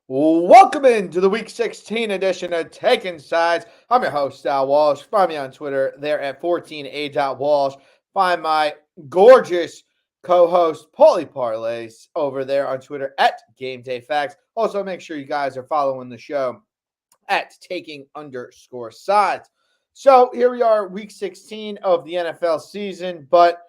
Welcome into the Week 16 edition of Taking Sides. I'm your host, Al Walsh. Find me on Twitter there at 14a.walsh. Find my gorgeous co-host, Paulie Parlays, over there on Twitter at Game Day Facts. Also, make sure you guys are following the show at taking_sides. So here we are, Week 16 of the NFL season, but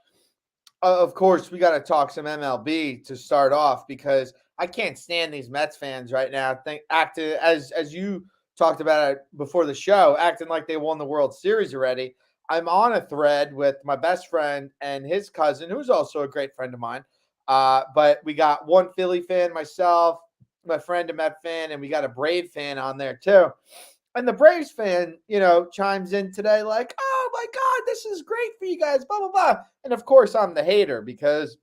of course, we got to talk some MLB to start off because I can't stand these Mets fans right now. Acting as you talked about it before the show, acting like they won the World Series already. I'm on a thread with my best friend and his cousin, who's also a great friend of mine. But we got one Philly fan, myself, my friend, a Met fan, and we got a Brave fan on there too. And the Braves fan, chimes in today like, "Oh my God, this is great for you guys, blah, blah, blah." And of course, I'm the hater because,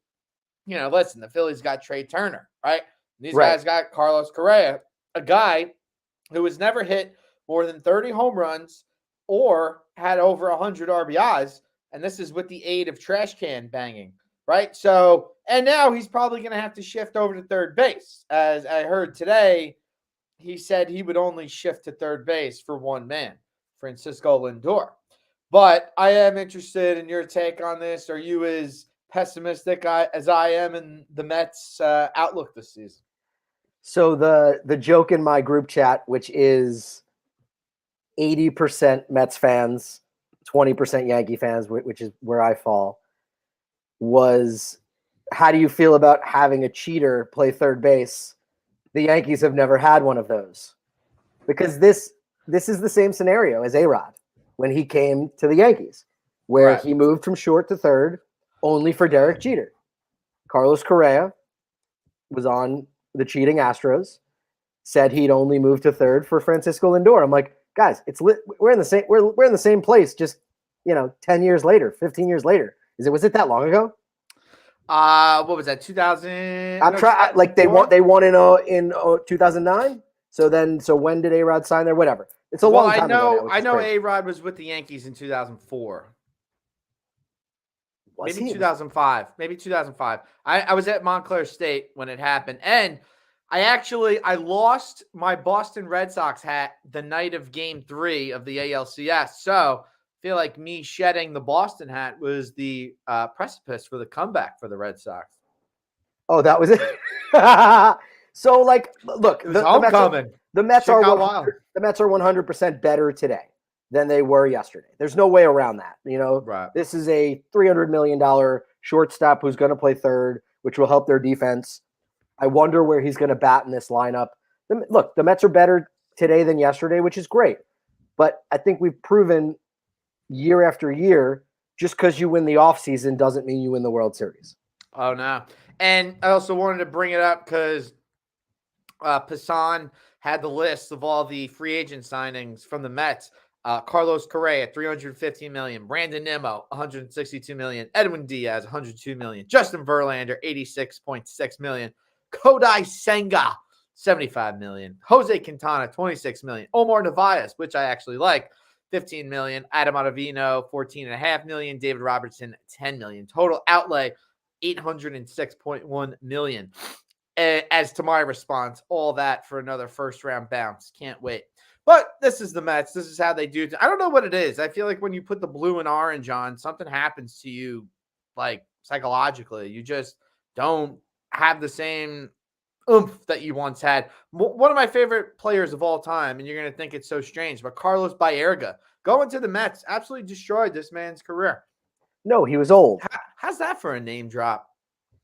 listen, the Phillies got Trey Turner, right? And these guys got Carlos Correa, a guy who has never hit more than 30 home runs or had over 100 RBIs. And this is with the aid of trash can banging, right? So, and now he's probably going to have to shift over to third base. As I heard today, he said he would only shift to third base for one man, Francisco Lindor. But I am interested in your take on this. Are you as pessimistic as I am in the Mets' outlook this season? So the joke in my group chat, which is 80% Mets fans, 20% Yankee fans, which is where I fall, was how do you feel about having a cheater play third base? The Yankees have never had one of those because this is the same scenario as A-Rod when he came to the Yankees, where he moved from short to third only for Derek Jeter. Carlos Correa was on the cheating Astros, said he'd only move to third for Francisco Lindor. I'm like, guys, we're in the same place. Just 10 years later, 15 years later. Was it that long ago? What was that? 2000. I'm trying. Like they won in 2009. So when did A-Rod sign there? Whatever. It's a long time ago. I know A-Rod was with the Yankees in 2004. Maybe 2005. Maybe 2005. I was at Montclair State when it happened, and I lost my Boston Red Sox hat the night of Game 3 of the ALCS. So I feel like me shedding the Boston hat was the precipice for the comeback for the Red Sox. Oh, that was it. So, look, the Mets are 100% better today than they were yesterday. There's no way around that. This is a $300 million shortstop who's going to play third, which will help their defense. I wonder where he's going to bat in this lineup. Look, the Mets are better today than yesterday, which is great. But I think we've proven year after year, just because you win the offseason doesn't mean you win the World Series. Oh, no. And I also wanted to bring it up because Passan had the list of all the free agent signings from the Mets. Carlos Correa, $315 million. Brandon Nimmo, $162 million. Edwin Diaz, $102 million. Justin Verlander, $86.6 million. Kodai Senga, $75 million. Jose Quintana, $26 million. Omar Narvaez, which I actually like, $15 million. Adam Ottavino, $14.5 million. David Robertson, $10 million. Total outlay, $806.1 million. As to my response, all that for another first-round bounce. Can't wait. But this is the Mets. This is how they do. I don't know what it is. I feel like when you put the blue and orange on, something happens to you, like psychologically. You just don't have the same oomph that you once had. One of my favorite players of all time, and you're going to think it's so strange, but Carlos Baerga going to the Mets absolutely destroyed this man's career. No, he was old. How's that for a name drop?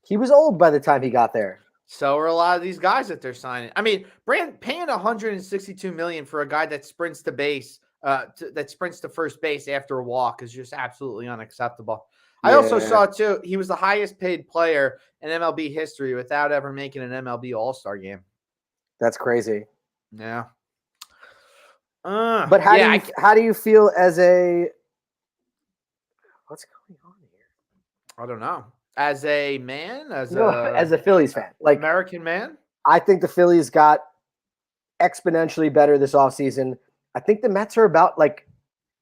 He was old by the time he got there. So are a lot of these guys that they're signing. I mean, paying $162 million for a guy that sprints to base, that sprints to first base after a walk is just absolutely unacceptable. Yeah. I also saw too, he was the highest paid player in MLB history without ever making an MLB All-Star game. That's crazy. Yeah. But how do you feel as a what's going on here? I don't know. As a man, as a Phillies fan, like American man, I think the Phillies got exponentially better this offseason. I think the Mets are about like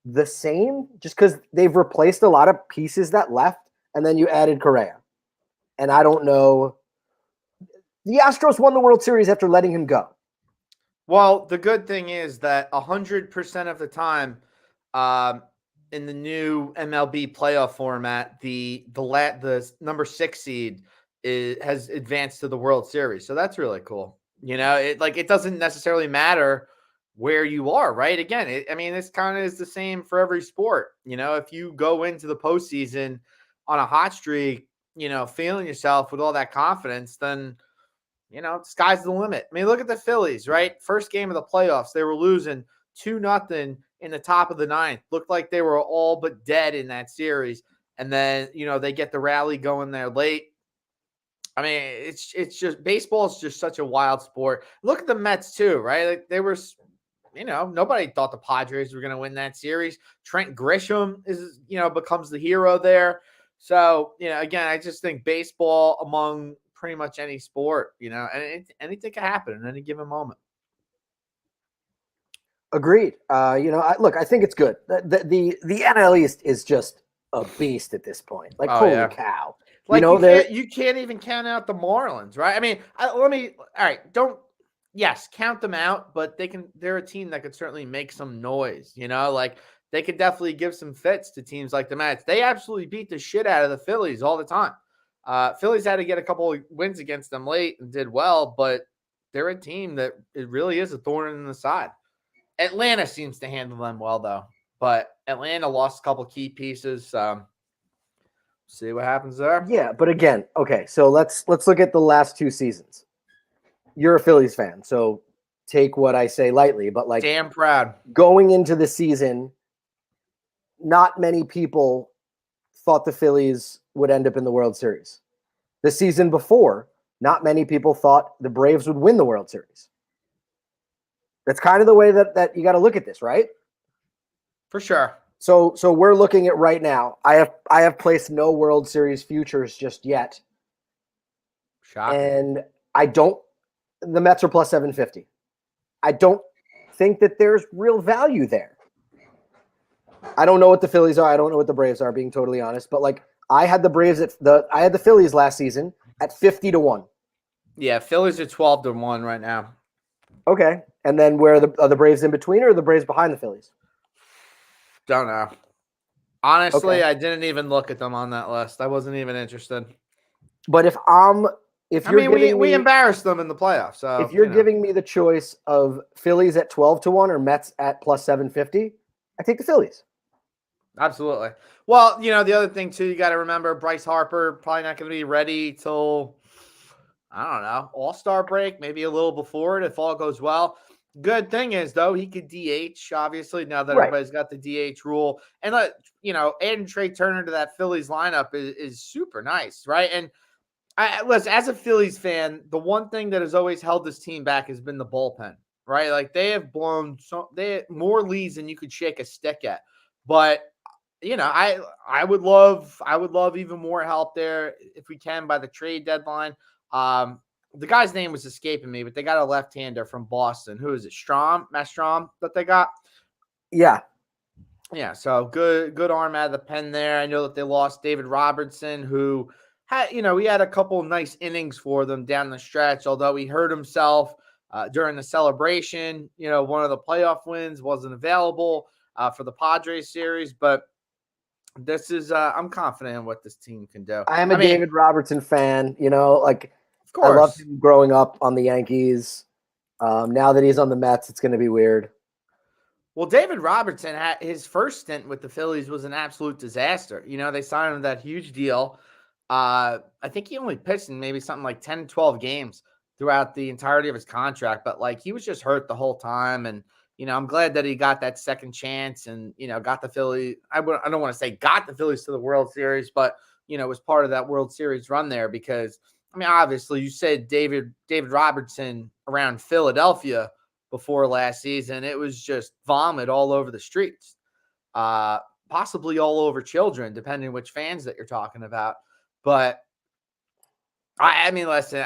the same, just because they've replaced a lot of pieces that left, and then you added Correa. And I don't know. The Astros won the World Series after letting him go. Well, the good thing is that 100% of the time, um, in the new MLB playoff format, the number 6 seed has advanced to the World Series. So that's really cool. It doesn't necessarily matter where you are, right? Again, I mean, this kind of is the same for every sport. If you go into the postseason on a hot streak, feeling yourself with all that confidence, then sky's the limit. I mean, look at the Phillies, right? First game of the playoffs, they were losing 2-0 in the top of the ninth. Looked like they were all but dead in that series. And then, they get the rally going there late. I mean, it's just baseball is just such a wild sport. Look at the Mets too, right? Like they were, nobody thought the Padres were going to win that series. Trent Grisham becomes the hero there. So, again, I just think baseball among pretty much any sport, and anything can happen in any given moment. Agreed. I think it's good. The NL East is just a beast at this point. Like, Oh holy yeah. cow! Like you can't even count out the Marlins, right? I mean, all right, yes, count them out, but they're a team that could certainly make some noise, like they could definitely give some fits to teams like the Mets. They absolutely beat the shit out of the Phillies all the time. Phillies had to get a couple of wins against them late and did well, but they're a team that it really is a thorn in the side. Atlanta seems to handle them well though, but Atlanta lost a couple key pieces. See what happens there. Yeah, but again, okay. So let's look at the last 2 seasons. You're a Phillies fan, so take what I say lightly. But like Damn proud. going into the season, not many people thought the Phillies would end up in the World Series. The season before, not many people thought the Braves would win the World Series. That's kind of the way that you got to look at this, right? For sure. So we're looking at right now. I have placed no World Series futures just yet. Shocking. And the Mets are plus 750. I don't think that there's real value there. I don't know what the Phillies are. I don't know what the Braves are, being totally honest. But like I had the Phillies last season at 50-1. Yeah, Phillies are 12-1 right now. Okay. And then where are the Braves in between or are the Braves behind the Phillies? Don't know. Honestly, Okay. I didn't even look at them on that list. I wasn't even interested. But we embarrassed them in the playoffs. So if you're giving me the choice of Phillies at 12-1 or Mets at plus 750, I take the Phillies. Absolutely. Well, the other thing too, you got to remember Bryce Harper probably not going to be ready till I don't know, All-Star break, maybe a little before it if all goes well. Good thing is though, he could DH obviously now that everybody's got the DH rule, and adding Trey Turner to that Phillies lineup is super nice, right? And listen, as a Phillies fan, the one thing that has always held this team back has been the bullpen, right? Like they have blown more leads than you could shake a stick at. But I would love even more help there if we can by the trade deadline. The guy's name was escaping me, but they got a left-hander from Boston. Who is it? Matt Strom that they got? Yeah. Yeah, so good arm out of the pen there. I know that they lost David Robertson, who had, he had a couple nice innings for them down the stretch, although he hurt himself during the celebration. One of the playoff wins wasn't available for the Padres series, but this is I'm confident in what this team can do. I am a David Robertson fan, like of course. I loved him growing up on the Yankees. Now that he's on the Mets, it's going to be weird. Well, David Robertson, his first stint with the Phillies was an absolute disaster. They signed him that huge deal. I think he only pitched in maybe something like 10, 12 games throughout the entirety of his contract, but like he was just hurt the whole time. And, I'm glad that he got that second chance and, got the Phillies. I don't want to say got the Phillies to the World Series, but, was part of that World Series run there because, obviously you said David Robertson around Philadelphia before last season. It was just vomit all over the streets, possibly all over children, depending which fans that you're talking about. But listen,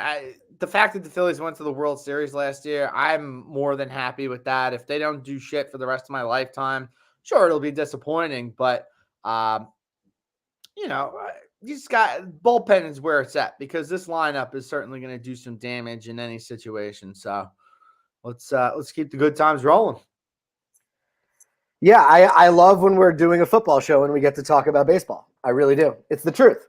the fact that the Phillies went to the World Series last year, I'm more than happy with that. If they don't do shit for the rest of my lifetime, sure, it'll be disappointing, but you just got bullpen is where it's at because this lineup is certainly going to do some damage in any situation. So Let's keep the good times rolling. Yeah, I love when we're doing a football show and we get to talk about baseball. I really do. It's the truth.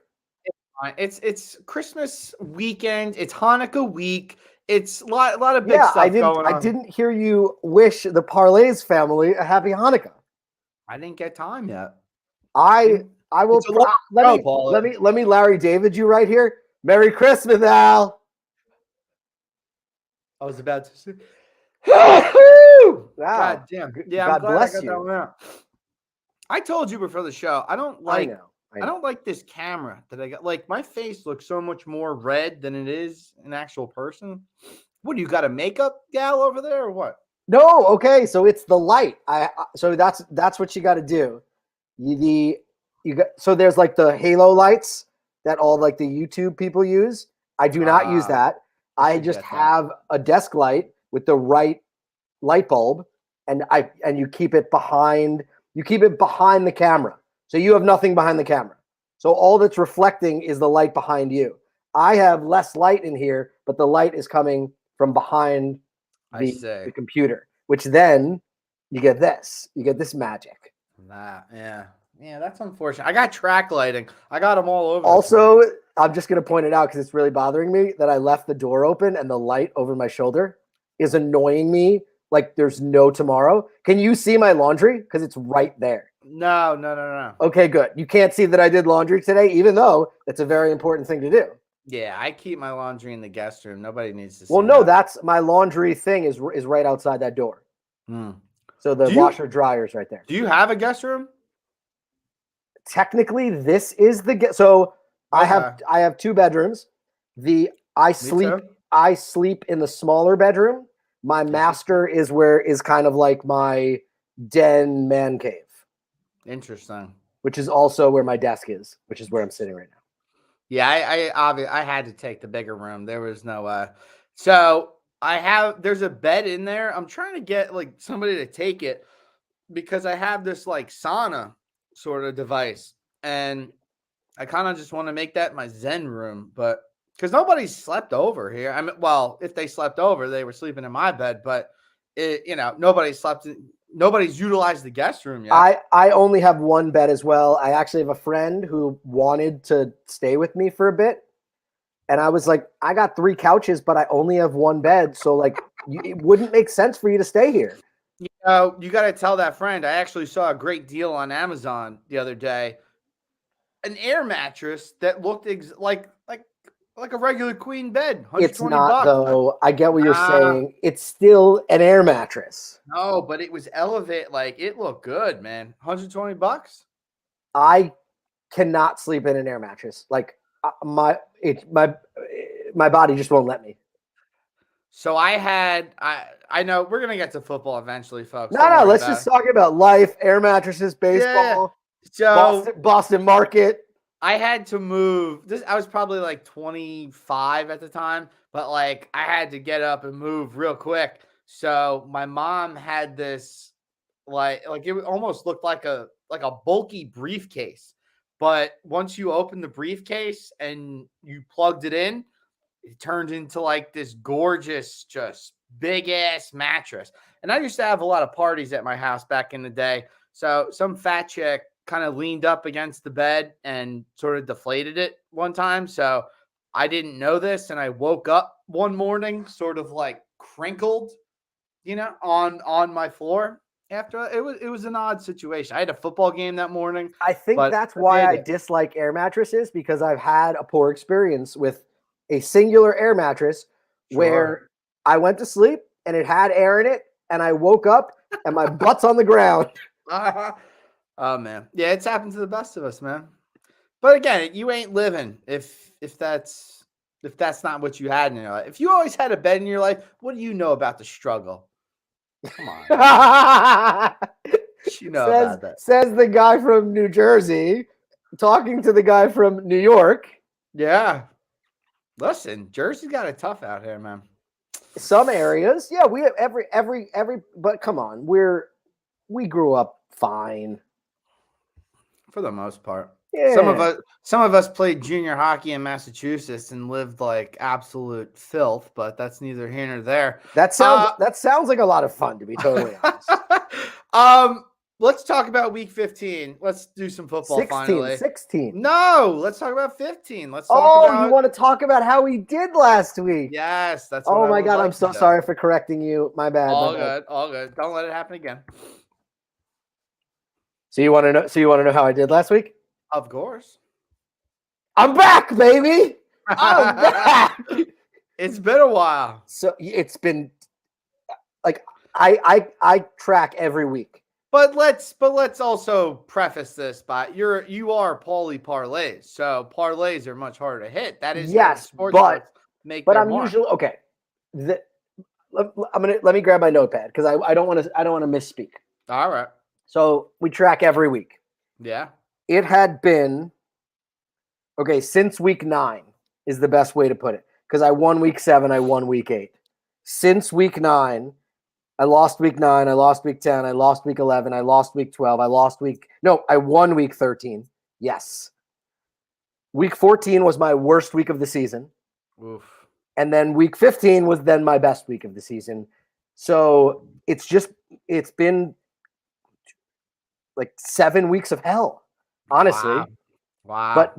It's Christmas weekend. It's Hanukkah week. It's a lot of big Yeah, stuff going I on. didn't hear you wish the Parlays family a happy Hanukkah. I didn't get time yet. I will It's a long show, Paul. let me Larry David you right here. Merry Christmas, Al. I was about to say. Wow. God damn. Yeah, I'm God glad bless I got you. that one out. I told you before the show. I don't I like. know. I don't like this camera that I got. Like my face looks so much more red than it is an actual person. What do you got a makeup gal over there or what? No, okay, so it's the light. So that's what you got to do. You got so there's like the halo lights that all like the YouTube people use. I do not use that. I should just get that. have a desk light with the right light bulb, and you keep it behind the camera. So you have nothing behind the camera. So all that's reflecting is the light behind you. I have less light in here, but the light is coming from behind the computer, which then you get this. You get this magic. Yeah, that's unfortunate. I got track lighting. I got them all over. Also, I'm just going to point it out because it's really bothering me that I left the door open and the light over my shoulder is annoying me like there's no tomorrow. Can you see my laundry? Because it's right there. No. Okay, good. You can't see that I did laundry today, even though that's a very important thing to do. Yeah, I keep my laundry in the guest room. Nobody needs to see Well, no, that. that's my laundry thing is right outside that door. So the washer dryer is right there. Do you have a guest room? Technically, this is the so I have 2 bedrooms. I sleep in the smaller bedroom. My master is kind of like my den man cave. Interesting. Which is also where my desk is, which is where I'm sitting right now. Yeah, I had to take the bigger room. There was no so there's a bed in there. I'm trying to get like somebody to take it because I have this like sauna sort of device and I kind of just want to make that my zen room, but because nobody's slept over here. I mean, well, if they slept over, they were sleeping in my bed, but nobody's utilized the guest room yet. I only have 1 bed as well. I actually have a friend who wanted to stay with me for a bit. And I was like, I got 3 couches, but I only have 1 bed. So like, it wouldn't make sense for you to stay here. You got to tell that friend. I actually saw a great deal on Amazon the other day. An air mattress that looked like a regular queen bed. It's not though. I get what you're saying. It's still an air mattress. No, but it was elevated. Like it looked good, man. $120. I cannot sleep in an air mattress. Like my body just won't let me. So I know we're gonna get to football eventually, folks. No, let's just talk about life, air mattresses, baseball. Yeah. So Boston market. I had to move. I was probably like 25 at the time, but like I had to get up and move real quick. So my mom had this like it almost looked like a bulky briefcase. But once you open the briefcase and you plugged it in, it turned into like this gorgeous, just big ass mattress. And I used to have a lot of parties at my house back in the day. So some fat chick kind of leaned up against the bed and sort of deflated it one time. So I didn't know this. And I woke up one morning sort of like crinkled, on my floor. After it was an odd situation. I had a football game that morning. I think that's why I dislike air mattresses, because I've had a poor experience with a singular air mattress where I went to sleep and it had air in it and I woke up and my butt's on the ground. Oh man. Yeah, it's happened to the best of us, man. But again, you ain't living if that's not what you had in your life. If you always had a bed in your life, what do you know about the struggle? Come on. About that. Says the guy from New Jersey talking to the guy from New York. Yeah. Listen, Jersey's got it tough out here, man. Some areas. Yeah, we have every but come on. We grew up fine. For the most part. Yeah. Some of us played junior hockey in Massachusetts and lived like absolute filth, but that's neither here nor there. That sounds like a lot of fun, to be totally honest. um, let's talk about week 15. Let's do some football 16, finally. 16. No, let's talk about 15. Let's talk Oh, about you want to talk about how we did last week? Yes, that's what Oh I my would God, like I'm to so do. sorry for correcting you. My bad. All My bad. good, all good. Don't let it happen again. So you want to know? So you want to know how I did last week? Of course. I'm back, baby. I'm back. It's been a while. So it's been like I track every week. But let's also preface this by you are Paulie parlays, so parlays are much harder to hit. That is where the Yes, sports but books make but their I'm mark. usually okay. Let me grab my notepad because I don't want to misspeak. All right. So we track every week. Yeah. It had been okay since week 9 is the best way to put it because I won week 7, I won week 8. Since week 9, I lost week 9, I lost week 10, I lost week 11, I lost week 12, I won week 13. Yes. Week 14 was my worst week of the season. Oof. And then week 15 was then my best week of the season. So it's been like 7 weeks of hell, honestly. Wow.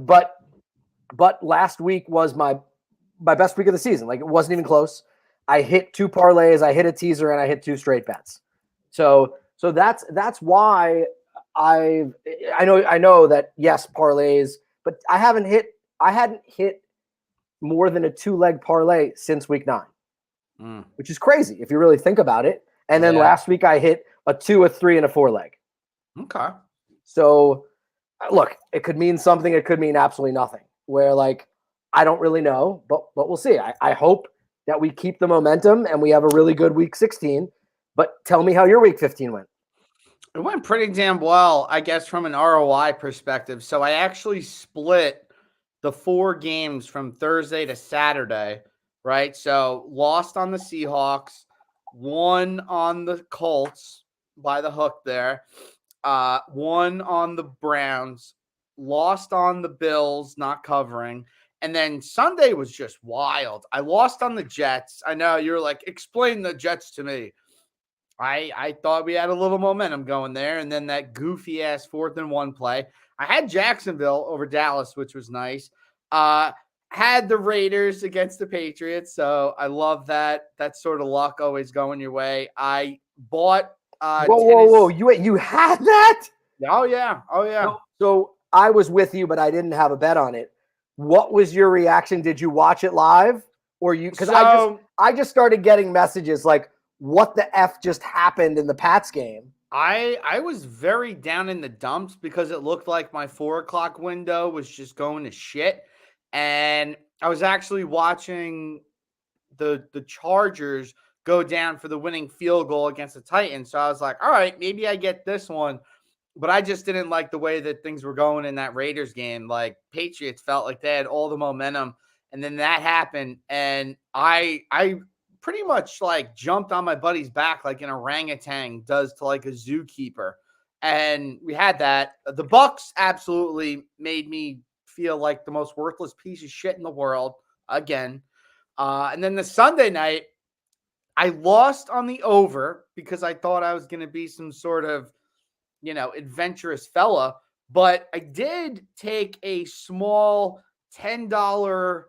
But last week was my best week of the season. Like it wasn't even close. I hit 2 parlays, I hit a teaser, and I hit 2 straight bets. So that's why I know that yes, parlays, but I hadn't hit more than a 2-leg parlay since week 9, which is crazy if you really think about it. And then last week I hit a 2, a 3, and a 4-leg. Okay. So look, it could mean something. It could mean absolutely nothing. Where like I don't really know, but we'll see. I hope that we keep the momentum and we have a really good week 16. But tell me how your week 15 went. It went pretty damn well, I guess, from an ROI perspective. So I actually split the 4 games from Thursday to Saturday, right? So lost on the Seahawks, won on the Colts by the hook there, won on the Browns, lost on the Bills, not covering. And then Sunday was just wild. I lost on the Jets. I know you're like, explain the Jets to me. I thought we had a little momentum going there, and then that goofy ass 4th and 1 play. I had Jacksonville over Dallas, which was nice. Had the Raiders against the Patriots, so I love that. That sort of luck always going your way. I bought whoa! You had that? Oh yeah. So I was with you, but I didn't have a bet on it. What was your reaction? Did you watch it live, or you? Because I just started getting messages like, what the F just happened in the Pats game? I was very down in the dumps because it looked like my 4:00 window was just going to shit. And I was actually watching the Chargers go down for the winning field goal against the Titans. So I was like, all right, maybe I get this one. But I just didn't like the way that things were going in that Raiders game. Like Patriots felt like they had all the momentum. And then that happened. And I pretty much like jumped on my buddy's back like an orangutan does to like a zookeeper. And we had that. The Bucks absolutely made me feel like the most worthless piece of shit in the world again. And then the Sunday night, I lost on the over because I thought I was going to be some sort of, adventurous fella. But I did take a small $10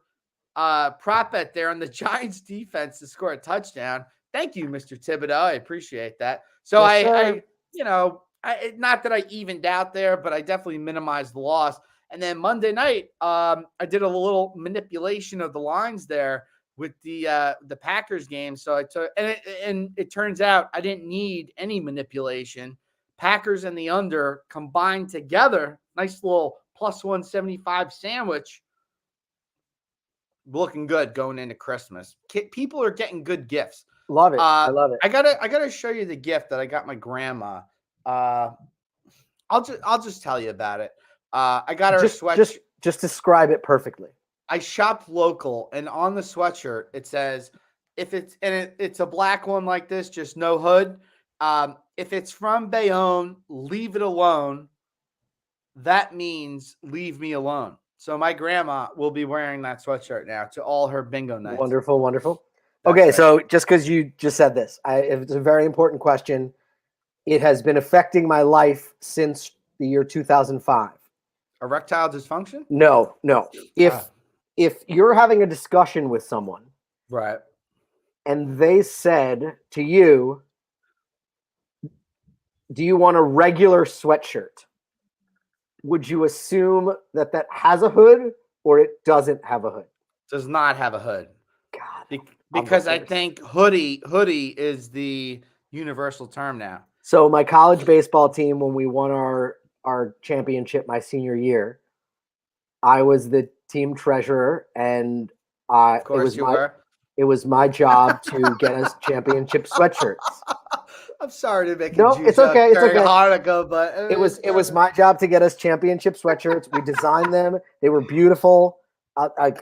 prop bet there on the Giants defense to score a touchdown. Thank you, Mr. Thibodeau. I appreciate that. So Yes, I not that I evened out there, but I definitely minimized the loss. And then Monday night, I did a little manipulation of the lines there with the Packers game. So I took, and it turns out I didn't need any manipulation. Packers and the under combined together, nice little plus 175 sandwich. Looking good going into Christmas. People are getting good gifts. love it. I love it. I gotta show you the gift that I got my grandma. I'll just tell you about it. I got her a sweatshirt. Just describe it perfectly. I shopped local, and on the sweatshirt it says, if it's a black one like this, just no hood. If it's from Bayonne, leave it alone. that means leave me alone. So my grandma will be wearing that sweatshirt now to all her bingo nights. Wonderful, wonderful. That's Okay, right. so just because you just said this, it's a very important question. It has been affecting my life since the year 2005. Erectile dysfunction? No. Ah, If you're having a discussion with someone right. and they said to you, "Do you want a regular sweatshirt?" Would you assume that that has a hood or it doesn't have a hood? Does not have a hood. God, I'll go Because I first. think hoodie is the universal term now. So my college baseball team, when we won our championship my senior year, I was the team treasurer, and Of course you were. it was my job to get us championship sweatshirts. I'm sorry to make a No, Jew it's joke okay. It's very okay. hard ago, but It was my job to get us championship sweatshirts. We designed them. They were beautiful. I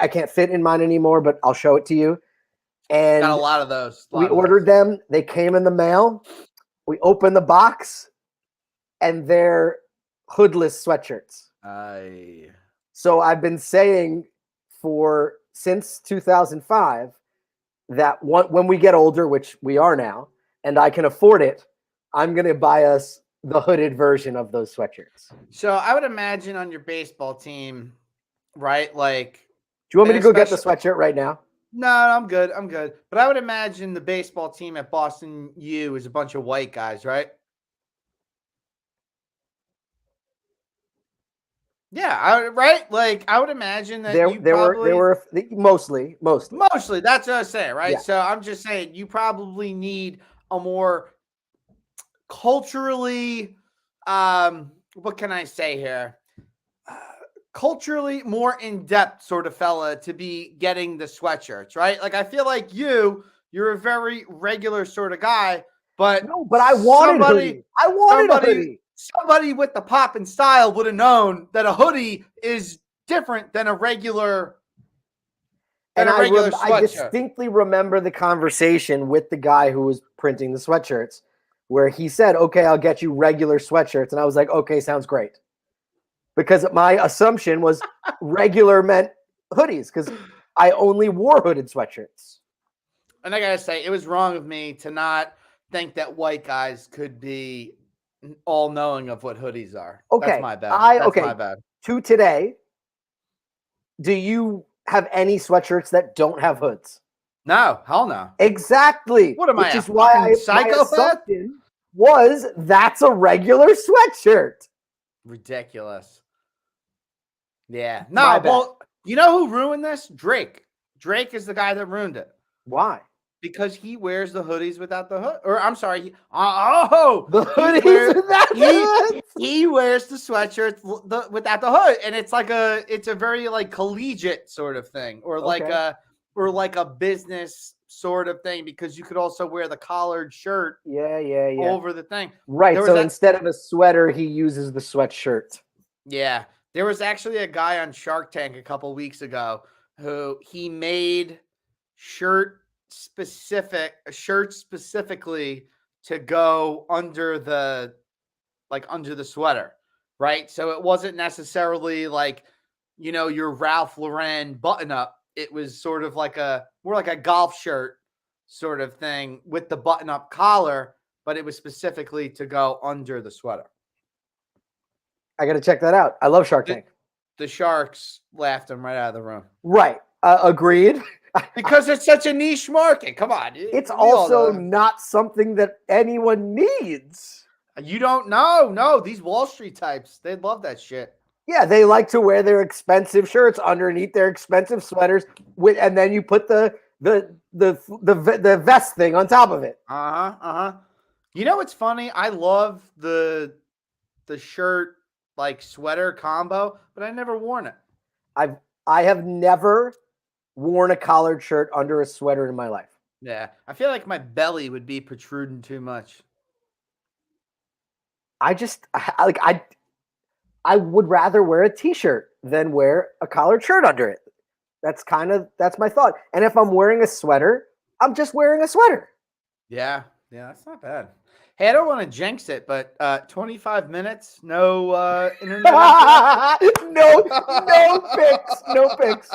can't fit in mine anymore, but I'll show it to you. got a And lot of those. we ordered them. They came in the mail. We opened the box, and they're hoodless sweatshirts. So I've been saying since 2005 that when we get older, which we are now, and I can afford it, I'm going to buy us the hooded version of those sweatshirts. So I would imagine on your baseball team, right? Like, do you want me to go get the sweatshirt right now? No, I'm good. I'm good. But I would imagine the baseball team at Boston U is a bunch of white guys, right? Yeah, right. Like I would imagine that there were mostly. That's what I was saying, right? Yeah. So I'm just saying you probably need a more culturally, what can I say here? Culturally more in-depth sort of fella to be getting the sweatshirts, right? Like I feel like you're a very regular sort of guy, but no, but I wanted hoodie. I wanted a hoodie. Somebody with the pop and style would have known that a hoodie is different than a regular I distinctly remember the conversation with the guy who was printing the sweatshirts where he said, "Okay, I'll get you regular sweatshirts." And I was like, "Okay, sounds great." Because my assumption was regular meant hoodies because I only wore hooded sweatshirts. And I gotta say, it was wrong of me to not think that white guys could be all knowing of what hoodies are. Okay. That's my bad. That's my bad. To today, do you have any sweatshirts that don't have hoods? No, hell no. Exactly. What am I, which is why psychopath? My assumption was that's a regular sweatshirt. Ridiculous. Yeah. No, well, you know who ruined this? Drake. Drake is the guy that ruined it. Why? Because he wears the hoodies without the hood. Or I'm sorry. The hoodies without the hood. He wears the sweatshirts without the hood, and it's a very like collegiate sort of thing, or like a business sort of thing, because you could also wear the collared shirt. Yeah. Over the thing. Right. So instead of a sweater, he uses the sweatshirt. Yeah. There was actually a guy on Shark Tank a couple weeks ago who he made shirts specifically to go under the sweater, right? So it wasn't necessarily like, your Ralph Lauren button up. It was sort of more like a golf shirt sort of thing with the button up collar, but it was specifically to go under the sweater. I got to check that out. I love Shark Tank. The Sharks laughed him right out of the room. Right. Agreed. Because it's such a niche market. Come on. It's also not something that anyone needs. You don't know. No, these Wall Street types, they love that shit. Yeah, they like to wear their expensive shirts underneath their expensive sweaters, and then you put the vest thing on top of it. You know what's funny? I love the shirt like sweater combo, but I never worn it. I have never worn a collared shirt under a sweater in my life. Yeah, I feel like my belly would be protruding too much. I would rather wear a t-shirt than wear a collared shirt under it. That's my thought. And if I'm wearing a sweater, I'm just wearing a sweater. Yeah, that's not bad. Hey, I don't want to jinx it, but 25 minutes, no internet interruption? No picks. No picks.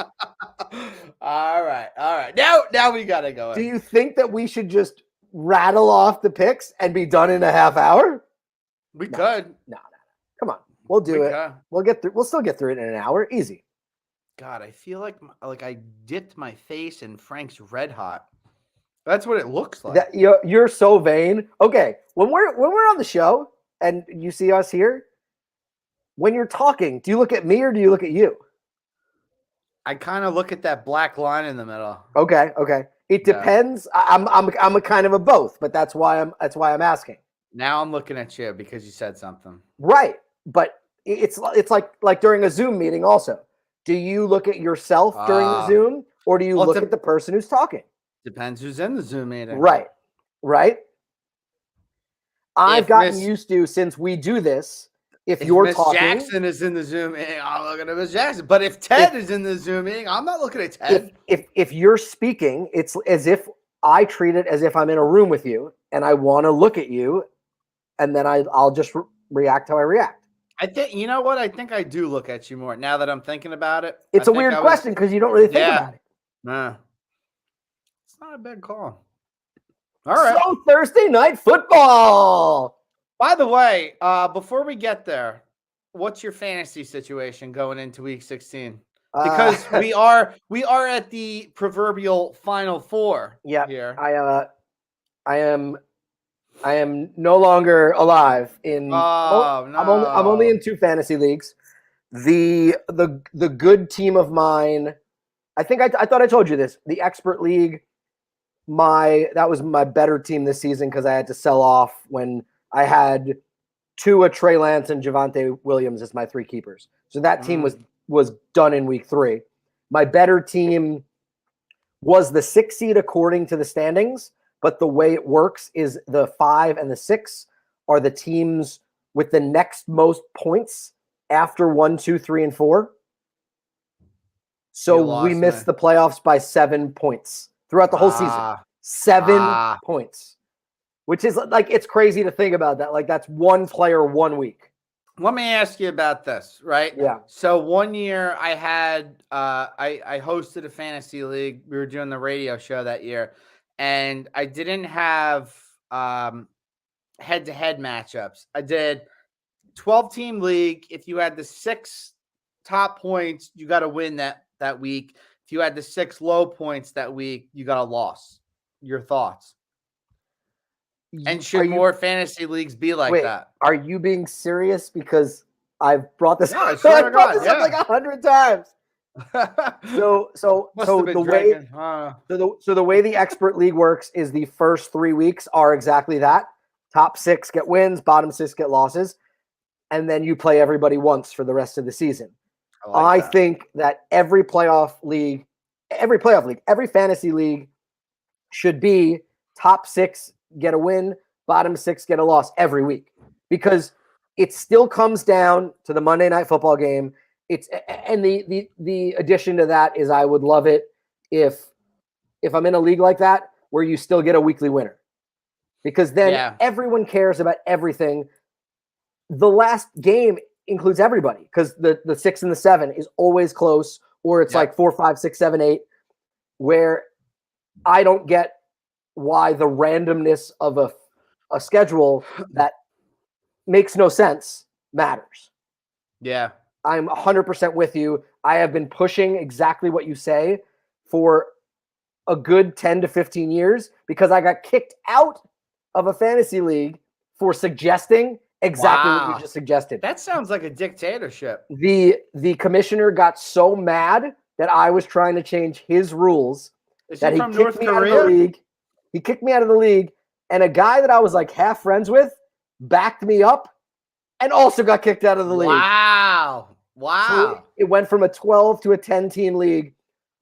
All right. Now we gotta go. Do you think that we should just rattle off the picks and be done in a half hour? We could. No. Come on. We'll do it. Could. We'll get through. We'll still get through it in an hour. Easy. God, I feel like I dipped my face in Frank's Red Hot. That's what it looks like. You're so vain. Okay, when we're on the show and you see us here, when you're talking, do you look at me or do you look at you? I kind of look at that black line in the middle. Okay. It depends. I'm a kind of a both, but that's why I'm asking. Now I'm looking at you because you said something. Right, but it's like during a Zoom meeting also. Do you look at yourself during the Zoom or do you look at the person who's talking? Depends who's in the Zoom meeting. Right. I've gotten used to, since we do this, if you're Miss talking, Jackson is in the Zoom meeting, I'm looking at Miss Jackson. But if Ted is in the Zoom meeting, I'm not looking at Ted. If you're speaking, it's as if I treat it as if I'm in a room with you and I want to look at you, and then I'll just react how I react. I think, you know what? I think I do look at you more now that I'm thinking about it. It's a weird question because you don't really think about it. Nah. It's not a bad call. All right. So Thursday night football. By the way, before we get there, what's your fantasy situation going into week 16? Because we are at the proverbial Final Four. Yeah. Here. I am no longer alive in. No. I'm only in 2 fantasy leagues. The good team of mine. I think I thought I told you this. The expert league. That was my better team this season because I had to sell off when I had Tua, Trey Lance, and Javonte Williams as my 3 keepers. So that team was done in week 3. My better team was the 6 seed according to the standings, but the way it works is the 5 and the 6 are the teams with the next most points after 1, 2, 3, and 4. So we missed the playoffs by 7 points throughout the whole season. 7 points, which is like, it's crazy to think about that. Like, that's one player 1 week. Let me ask you about this, right? Yeah. So one year I had, I hosted a fantasy league. We were doing the radio show that year, and I didn't have head-to-head matchups. I did 12-team league. If you had the 6 top points, you got to win that week. If you had the 6 low points that week, you got a loss. Your thoughts? And should more fantasy leagues be like that? Are you being serious? Because I've brought this up. Up like 100 times. So the way the expert league works is the first 3 weeks are exactly that. Top 6 get wins, bottom 6 get losses, and then you play everybody once for the rest of the season. I think that every fantasy league should be top 6 get a win, bottom 6 get a loss every week, because it still comes down to the Monday Night Football game. And the addition to that is I would love it if I'm in a league like that where you still get a weekly winner, because then everyone cares about everything. The last game includes everybody because the 6 and the 7 is always close, or it's like 4, 5, 6, 7, 8, where I don't get why the randomness of a schedule that makes no sense matters. Yeah. I'm 100% with you. I have been pushing exactly what you say for a good 10 to 15 years because I got kicked out of a fantasy league for suggesting exactly what you just suggested. That sounds like a dictatorship. The commissioner got so mad that I was trying to change his rules that he kicked me out of the league. He kicked me out of the league, and a guy that I was like half friends with backed me up and also got kicked out of the league. Wow. So it went from a 12 to a 10-team league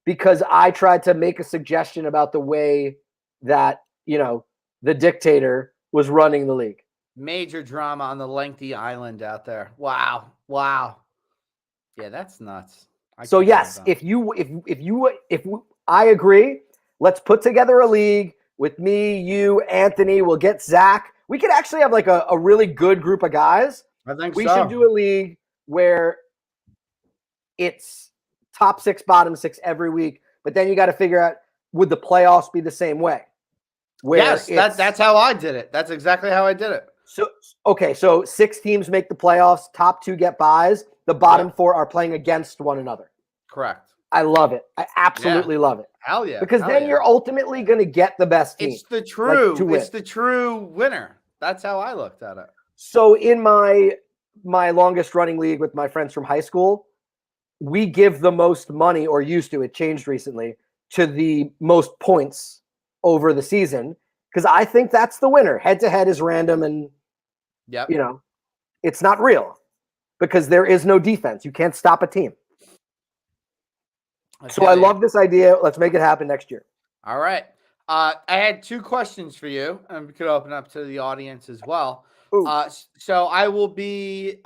because I tried to make a suggestion about the way that, the dictator was running the league. Major drama on the lengthy island out there. Wow. Yeah, that's nuts. So yes, if I agree, let's put together a league with me, you, Anthony. We'll get Zach. we could actually have like a really good group of guys. I think We so. should do a league where it's top 6, bottom 6 every week, but then you got to figure out, would the playoffs be the same way? Where yes, that's how I did it. That's exactly how I did it. So 6 teams make the playoffs, top 2 get buys, the bottom 4 are playing against one another. Correct. I love it. I absolutely love it. Hell yeah. Because then you're ultimately going to get the best team. It's the true winner. That's how I looked at it. So in my longest running league with my friends from high school, we give the most money, or used to, it changed recently, to the most points over the season, because I think that's the winner. Head to head is random, and it's not real because there is no defense. You can't stop a team. So I love this idea. Let's make it happen next year. All right. I had 2 questions for you, and we could open up to the audience as well. So I will be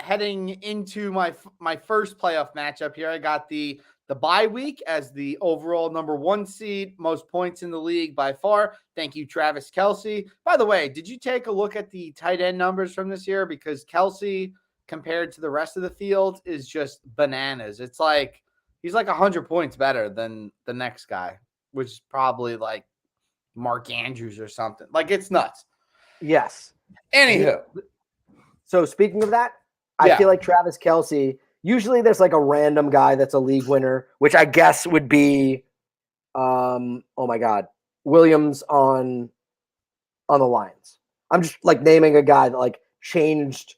heading into my first playoff matchup here. I got the bye week as the overall number 1 seed, most points in the league by far. Thank you, Travis Kelce. By the way, did you take a look at the tight end numbers from this year? Because Kelce, compared to the rest of the field, is just bananas. It's like he's like 100 points better than the next guy, which is probably like Mark Andrews or something. Like, it's nuts. Yes. Anywho. So speaking of that, I feel like Travis Kelce, usually there's like a random guy that's a league winner, which I guess would be, Williams on the Lions. I'm just like naming a guy that like changed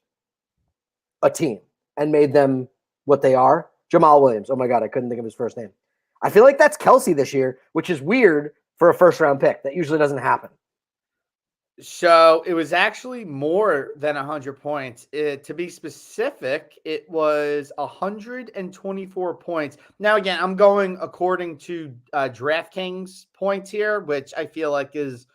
a team and made them what they are. Jamal Williams. Oh my God, I couldn't think of his first name. I feel like that's Kelce this year, which is weird for a first round pick. That usually doesn't happen. So it was actually more than 100 points. To be specific, it was 124 points. Now, again, I'm going according to DraftKings points here, which I feel like is,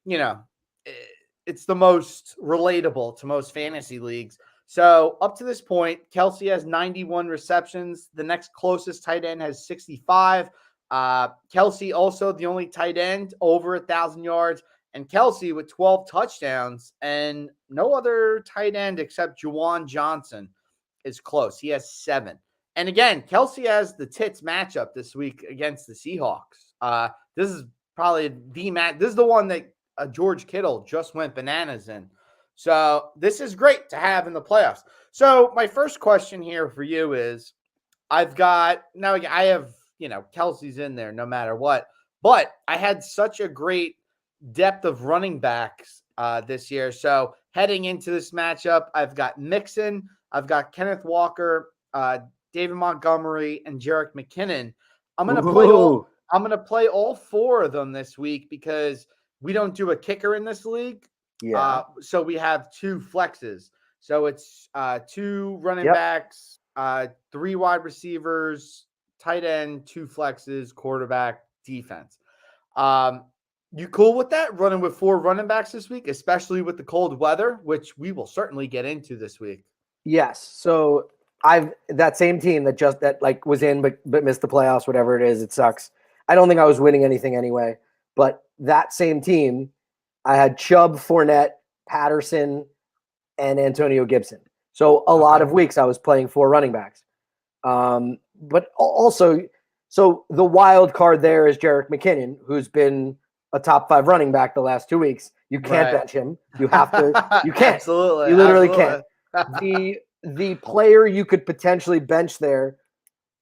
it's the most relatable to most fantasy leagues. So up to this point, Kelce has 91 receptions. The next closest tight end has 65. Kelce also the only tight end over 1,000 yards. And Kelce with 12 touchdowns, and no other tight end except Juwan Johnson is close. He has 7. And again, Kelce has the tits matchup this week against the Seahawks. This is probably the match. This is the one that George Kittle just went bananas in. So this is great to have in the playoffs. So my first question here for you is, I have Kelce's in there no matter what, but I had such a great depth of running backs this year. So heading into this matchup, I've got Mixon, I've got Kenneth Walker, David Montgomery, and Jerick McKinnon. I'm gonna play all 4 of them this week because we don't do a kicker in this league. Yeah. So we have 2 flexes. So it's 2 running backs, 3 wide receivers, tight end, 2 flexes, quarterback, defense. You cool with that, running with 4 running backs this week, especially with the cold weather, which we will certainly get into this week? Yes. So that same team that was in but missed the playoffs, whatever it is, it sucks. I don't think I was winning anything anyway. But that same team, I had Chubb, Fournette, Patterson, and Antonio Gibson. So a lot of weeks I was playing 4 running backs. But also, so the wild card there is Jerick McKinnon, who's been a top 5 running back the last 2 weeks. You can't bench him. You have to. You can't. Absolutely. You literally can't. The player you could potentially bench there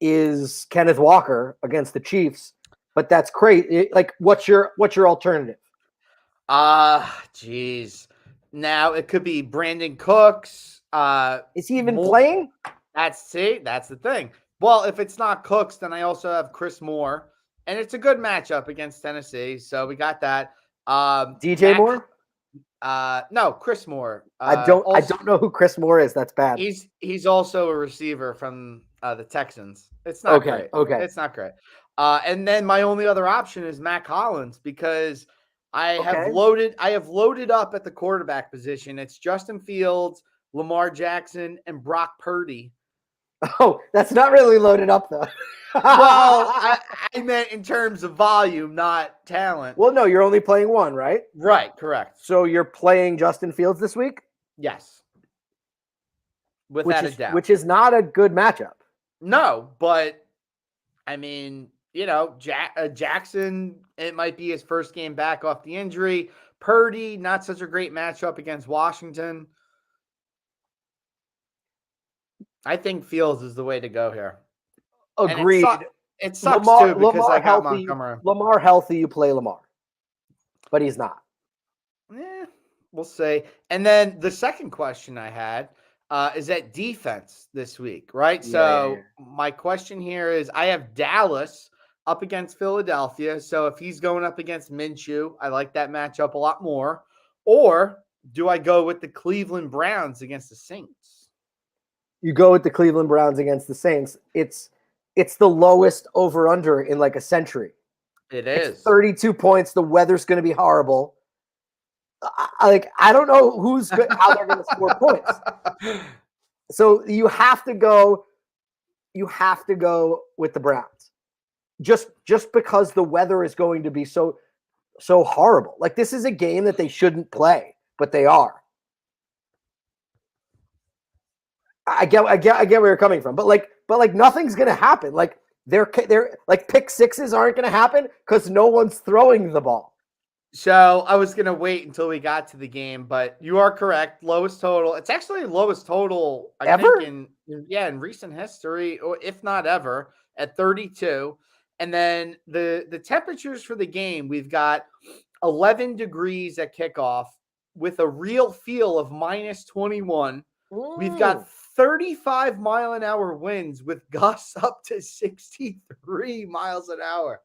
is Kenneth Walker against the Chiefs, but that's great. Like, what's your alternative? Geez. Now it could be Brandon Cooks. Is he even playing? That's the thing. Well, if it's not Cooks, then I also have Chris Moore. And it's a good matchup against Tennessee, so we got that. DJ Moore? No, Chris Moore. I don't know who Chris Moore is. That's bad. He's also a receiver from the Texans. It's not great. Okay. It's not great. And then my only other option is Matt Collins because I have loaded up at the quarterback position. It's Justin Fields, Lamar Jackson, and Brock Purdy. Oh, that's not really loaded up though. Well, I meant in terms of volume, not talent. Well, no, you're only playing one, right? Right, correct. So you're playing Justin Fields this week, Yes. Without a doubt. which is not a good matchup. No, but I mean, Jackson, it might be his first game back off the injury. Purdy, not such a great matchup against Washington. I think Fields is the way to go here. Agreed. And it sucks too because I got healthy, Montgomery. Lamar healthy, you play Lamar, but he's not. We'll see. And then the second question I had is that defense this week, right? Yeah. My question here is I have Dallas up against Philadelphia. So if he's going up against Minshew, I like that matchup a lot more. Or do I go with the Cleveland Browns against the Saints? You go with the Cleveland Browns against the Saints. It's the lowest over-under in like a century. It is. It's 32 points. The weather's going to be horrible. I don't know how they're going to score points. So you have to go with the Browns. Just because the weather is going to be so horrible. Like this is a game that they shouldn't play, but they are. I get where you're coming from, but nothing's going to happen. Like they're like pick sixes aren't going to happen because no one's throwing the ball. So I was going to wait until we got to the game, but you are correct. Lowest total. It's actually lowest total Ever? think in recent history, or if not ever, at 32. And then the temperatures for the game, we've got 11 degrees at kickoff with a real feel of minus 21. We've got 35 mile an hour winds with gusts up to 63 miles an hour.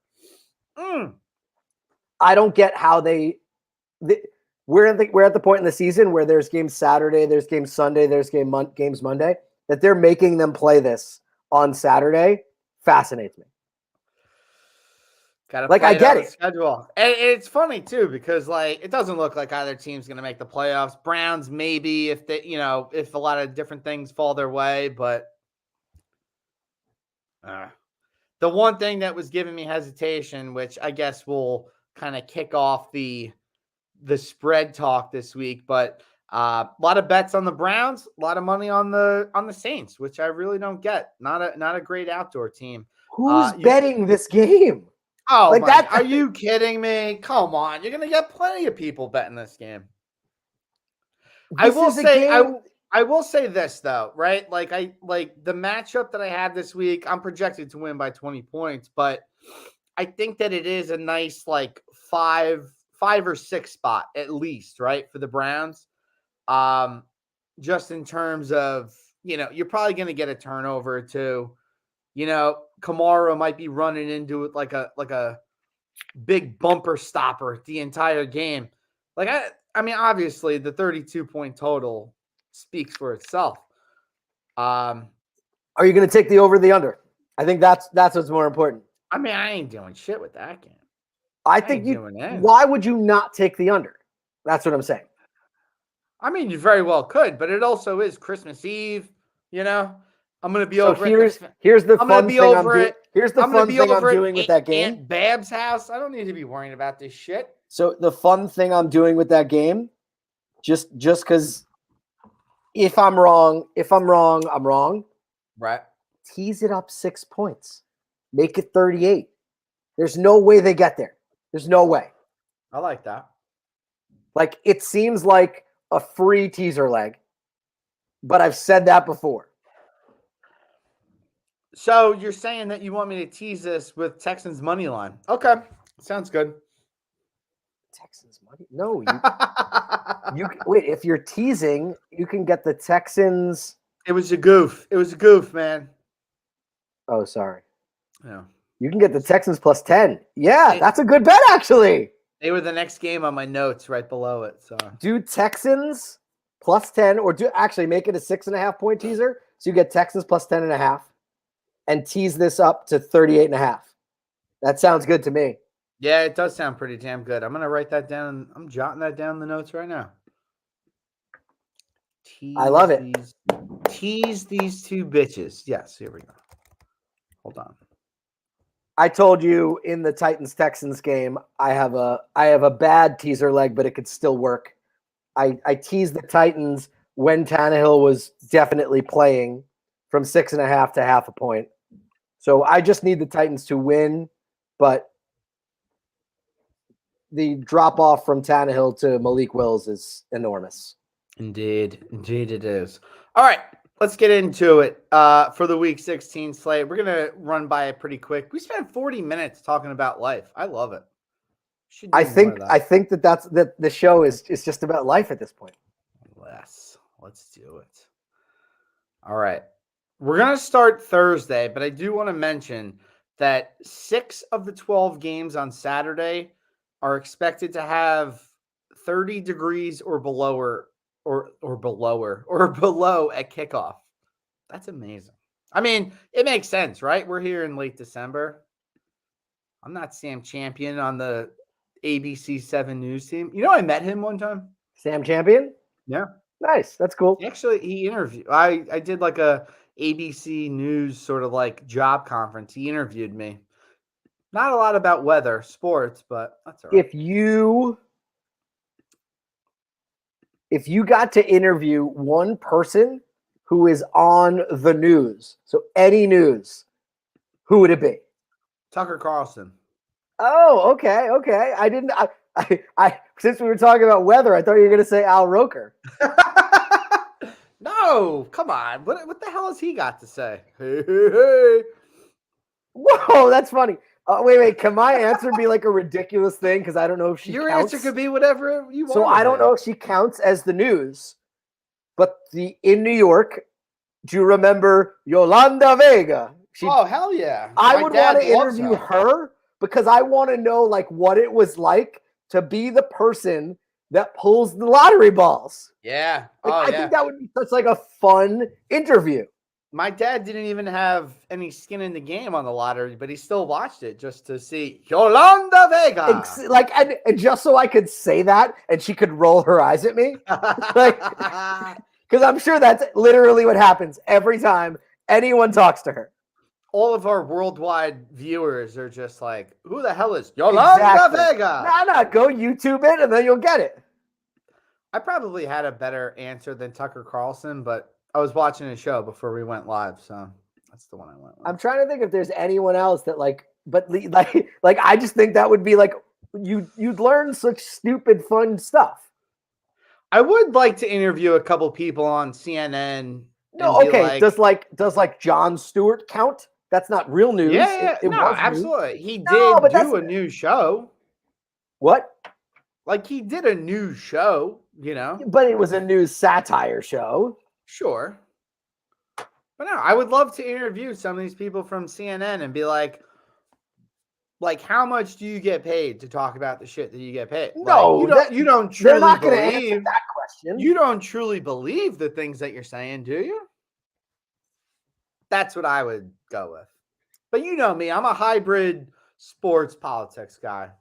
I don't get how we're at the point in the season where there's games Saturday, there's games Sunday, there's games Monday, that they're making them play this on Saturday. Fascinates me. I get it. Schedule. And it's funny too because it doesn't look like either team's going to make the playoffs. Browns maybe if if a lot of different things fall their way, but the one thing that was giving me hesitation, which I guess will kind of kick off the spread talk this week, but a lot of bets on the Browns, a lot of money on the Saints, which I really don't get. Not a great outdoor team. Who's betting this game? Oh, are you kidding me? Come on. You're going to get plenty of people betting this game. I will say this though, right? Like the matchup that I had this week, I'm projected to win by 20 points, but I think that it is a nice 5 or 6 spot at least, right? For the Browns. Just in terms of, you're probably going to get a turnover or two. Kamara might be running into it like a big bumper stopper the entire game. I mean, obviously the 32-point total speaks for itself. Are you going to take the over the under? I think that's what's more important. I mean, I ain't doing shit with that game. I think why would you not take the under? That's what I'm saying. I mean, you very well could, but it also is Christmas Eve, I'm going to be over Here's the fun thing I'm doing. Here's the fun thing I'm doing with that game. Aunt Bab's house. I don't need to be worrying about this shit. So the fun thing I'm doing with that game, just because if I'm wrong, I'm wrong. Right. Tease it up 6 points. Make it 38. There's no way they get there. There's no way. I like that. It seems like a free teaser leg, but I've said that before. So you're saying that you want me to tease this with Texans money line? Okay, sounds good. Texans money? No, you wait. If you're teasing, you can get the Texans. It was a goof. It was a goof, man. Oh, sorry. Yeah. You can get the Texans plus 10. Yeah, that's a good bet, actually. They were the next game on my notes right below it. So do Texans plus 10, or actually make it a 6.5 point teaser. So you get Texans plus 10.5. And tease this up to 38.5. That sounds good to me. Yeah, it does sound pretty damn good. I'm going to write that down. I'm jotting that down in the notes right now. I love it. Tease these two bitches. Yes, here we go. Hold on. I told you in the Titans-Texans game, I have a bad teaser leg, but it could still work. I teased the Titans when Tannehill was definitely playing from 6.5 to half a point. So I just need the Titans to win, but the drop off from Tannehill to Malik Willis is enormous. Indeed it is. All right, let's get into it. For the Week 16 slate, we're gonna run by it pretty quick. We spent 40 minutes talking about life. I love it. I think that the show is just about life at this point. Let's do it. All right, we're gonna start Thursday, but I do want to mention that 6 of the 12 games on Saturday are expected to have 30 degrees or below at kickoff. That's amazing. I mean, it makes sense, right? We're here in late December. I'm not Sam Champion on the ABC 7 news team. You know, I met him one time. Sam Champion? Yeah. Nice. That's cool. Actually, he interviewed. I did like a ABC News sort of like job conference. He interviewed me. Not a lot about weather, sports, but that's all right. If you got to interview one person who is on the news, so any news, who would it be? Tucker Carlson. Oh, okay. I didn't. I since we were talking about weather, I thought you were going to say Al Roker. No, come on. What the hell has he got to say? Hey. Whoa, that's funny. Wait. Can my answer be like a ridiculous thing? Because I don't know if she Your counts. answer could be whatever you want. So I don't know if she counts as the news, but in New York, do you remember Yolanda Vega? Oh, hell yeah. I would want to interview her because I want to know like what it was like to be the person that pulls the lottery balls. Yeah. I think that would be such like a fun interview. My dad didn't even have any skin in the game on the lottery, but he still watched it just to see Yolanda Vega. And just so I could say that and she could roll her eyes at me. Because I'm sure that's literally what happens every time anyone talks to her. All of our worldwide viewers are just like, who the hell is Yolanda Vega? No, go YouTube it and then you'll get it. I probably had a better answer than Tucker Carlson, but I was watching a show before we went live, so that's the one I went with. I'm trying to think if there's anyone else that I just think that would be like you'd learn such stupid fun stuff. I would like to interview a couple people on CNN. No, okay. Does Jon Stewart count? That's not real news. Yeah. Absolutely. He did do a news show. What? Like he did a news show, you know. But it was a news satire show. Sure. But no, I would love to interview some of these people from CNN and be like, how much do you get paid to talk about the shit that you get paid? No, you don't truly they're not going to answer that question. You don't truly believe the things that you're saying, do you? That's what I would go with. But you know me, I'm a hybrid sports politics guy.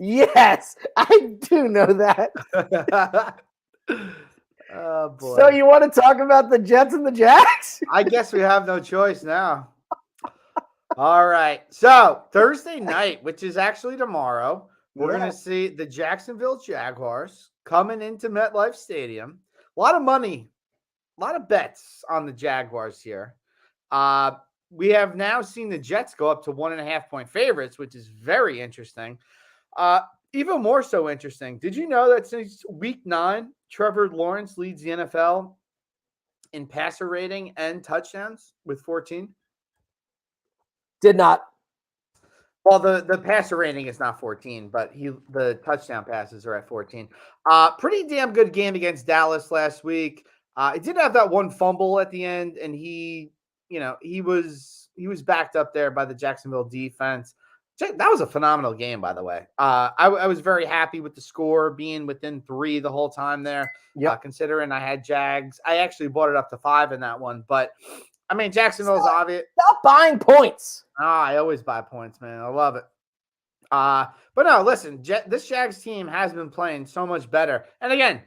Yes, I do know that. Oh boy. So you want to talk about the Jets and the Jags? I guess we have no choice now. All right. So Thursday night, which is actually tomorrow, we're going to see the Jacksonville Jaguars coming into MetLife Stadium. A lot of money, a lot of bets on the Jaguars here. We have now seen the Jets go up to 1.5-point favorites, which is very interesting. Even more so interesting. Did you know that since week 9, Trevor Lawrence leads the NFL in passer rating and touchdowns with 14? Did not. Well, the passer rating is not 14, but the touchdown passes are at 14. Pretty damn good game against Dallas last week. It did have that one fumble at the end, and he was backed up there by the Jacksonville defense. That was a phenomenal game, by the way. I was very happy with the score being within 3 the whole time there. Yep. Considering I had Jags, I actually bought it up to 5 in that one. But I mean, Jacksonville's obvious. Stop buying points. I always buy points, man. I love it. But no, listen, this Jags team has been playing so much better. And again,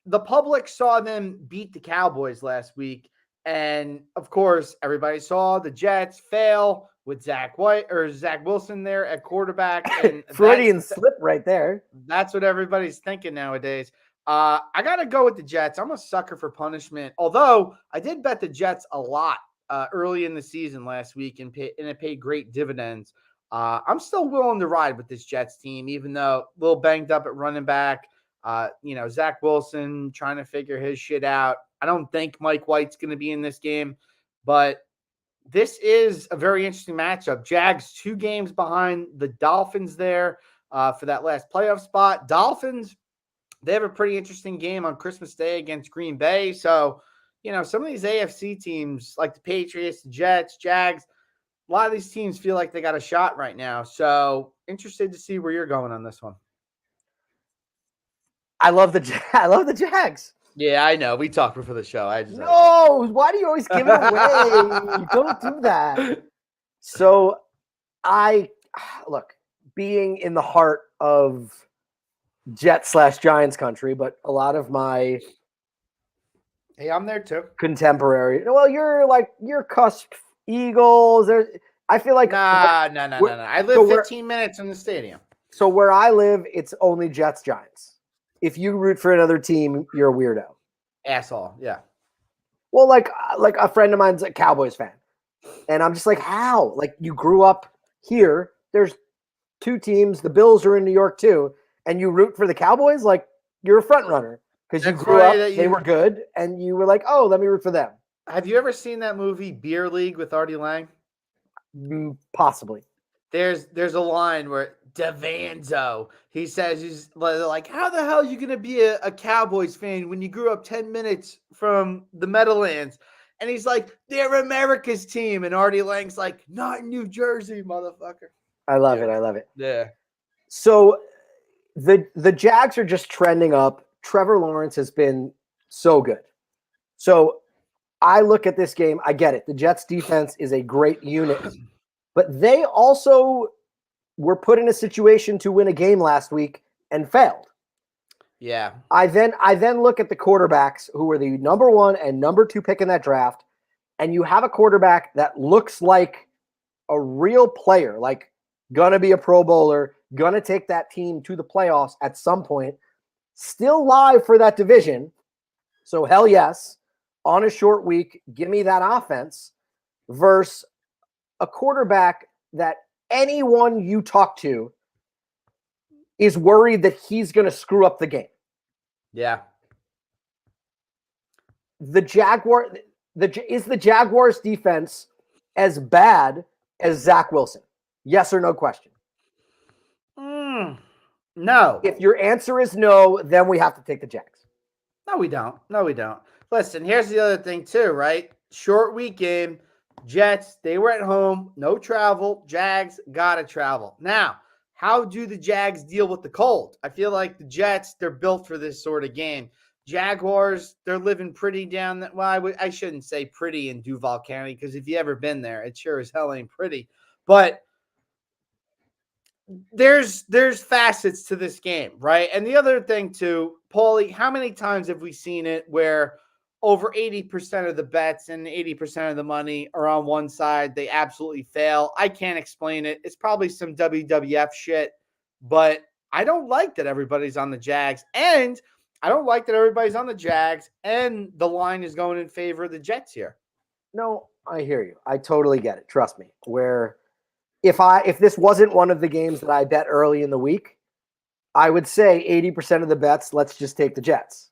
the public saw them beat the Cowboys last week. And of course, everybody saw the Jets fail with Zach Wilson there at quarterback. And Freudian slip right there. That's what everybody's thinking nowadays. I got to go with the Jets. I'm a sucker for punishment. Although I did bet the Jets a lot early in the season last week, and it paid great dividends. I'm still willing to ride with this Jets team, even though a little banged up at running back. Zach Wilson trying to figure his shit out. I don't think Mike White's going to be in this game, but this is a very interesting matchup. Jags 2 games behind the Dolphins there for that last playoff spot. Dolphins, they have a pretty interesting game on Christmas Day against Green Bay. So, some of these AFC teams like the Patriots, the Jets, Jags, a lot of these teams feel like they got a shot right now. So interested to see where you're going on this one. I love the Jags. Yeah, I know. We talked before the show. No, why do you always give it away? Don't do that. So look, being in the heart of Jet/Giants country, but a lot of my I'm there too. Contemporary. Well, you're cusp Eagles. I feel like no. I live 15 minutes in the stadium. So where I live, it's only Jets Giants. If you root for another team, you're a weirdo. Asshole, yeah. Well, like a friend of mine's a Cowboys fan. And I'm just like, how? Like, you grew up here. There's 2 teams. The Bills are in New York too. And you root for the Cowboys? Like, you're a front runner. Because you grew up, they were good. And you were like, oh, let me root for them. Have you ever seen that movie Beer League with Artie Lang? Possibly. There's a line where Devanzo, he says, he's like, how the hell are you going to be a Cowboys fan when you grew up 10 minutes from the Meadowlands? And he's like, they're America's team. And Artie Lang's like, not in New Jersey, motherfucker. I love it. Yeah. So the Jags are just trending up. Trevor Lawrence has been so good. So I look at this game. I get it. The Jets defense is a great unit. But they also were put in a situation to win a game last week and failed. Yeah. I then look at the quarterbacks who were the number 1 and number 2 pick in that draft, and you have a quarterback that looks like a real player, like gonna be a Pro Bowler, gonna take that team to the playoffs at some point, still live for that division. So hell yes, on a short week, give me that offense versus a quarterback that anyone you talk to is worried that he's going to screw up the game. Yeah. Is the Jaguars defense as bad as Zach Wilson? Yes or no question? No. If your answer is no, then we have to take the Jags. No, we don't. Listen, here's the other thing too, right? Short week game. Jets, they were at home, no travel. Jags got to travel. Now, how do the Jags deal with the cold? I feel like the Jets, they're built for this sort of game. Jaguars, they're living pretty down that. Well, I shouldn't say pretty in Duval County, because if you ever been there, it sure as hell ain't pretty. But there's facets to this game, right? And the other thing too, Paulie, how many times have we seen it where over 80% of the bets and 80% of the money are on one side? They absolutely fail. I can't explain it. It's probably some WWF shit, but I don't like that everybody's on the Jags, and I don't like that everybody's on the Jags and the line is going in favor of the Jets here. No, I hear you. I totally get it. Trust me. Where if this wasn't one of the games that I bet early in the week, I would say 80% of the bets, let's just take the Jets.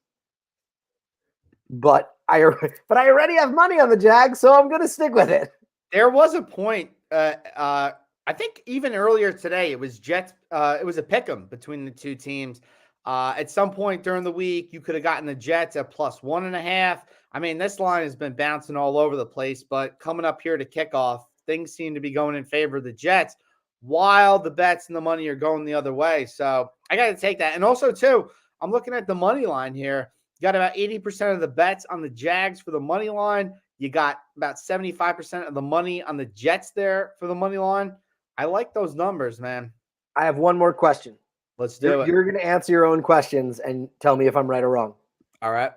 But I already have money on the Jags, so I'm going to stick with it. There was a point, I think even earlier today, it was Jets. It was a pick'em between the 2 teams. At some point during the week, you could have gotten the Jets at +1.5. I mean, this line has been bouncing all over the place, but coming up here to kickoff, things seem to be going in favor of the Jets, while the bets and the money are going the other way. So I got to take that. And also, too, I'm looking at the money line here. You got about 80% of the bets on the Jags for the money line. You got about 75% of the money on the Jets there for the money line. I like those numbers, man. I have one more question. Let's do it. You're going to answer your own questions and tell me if I'm right or wrong. All right.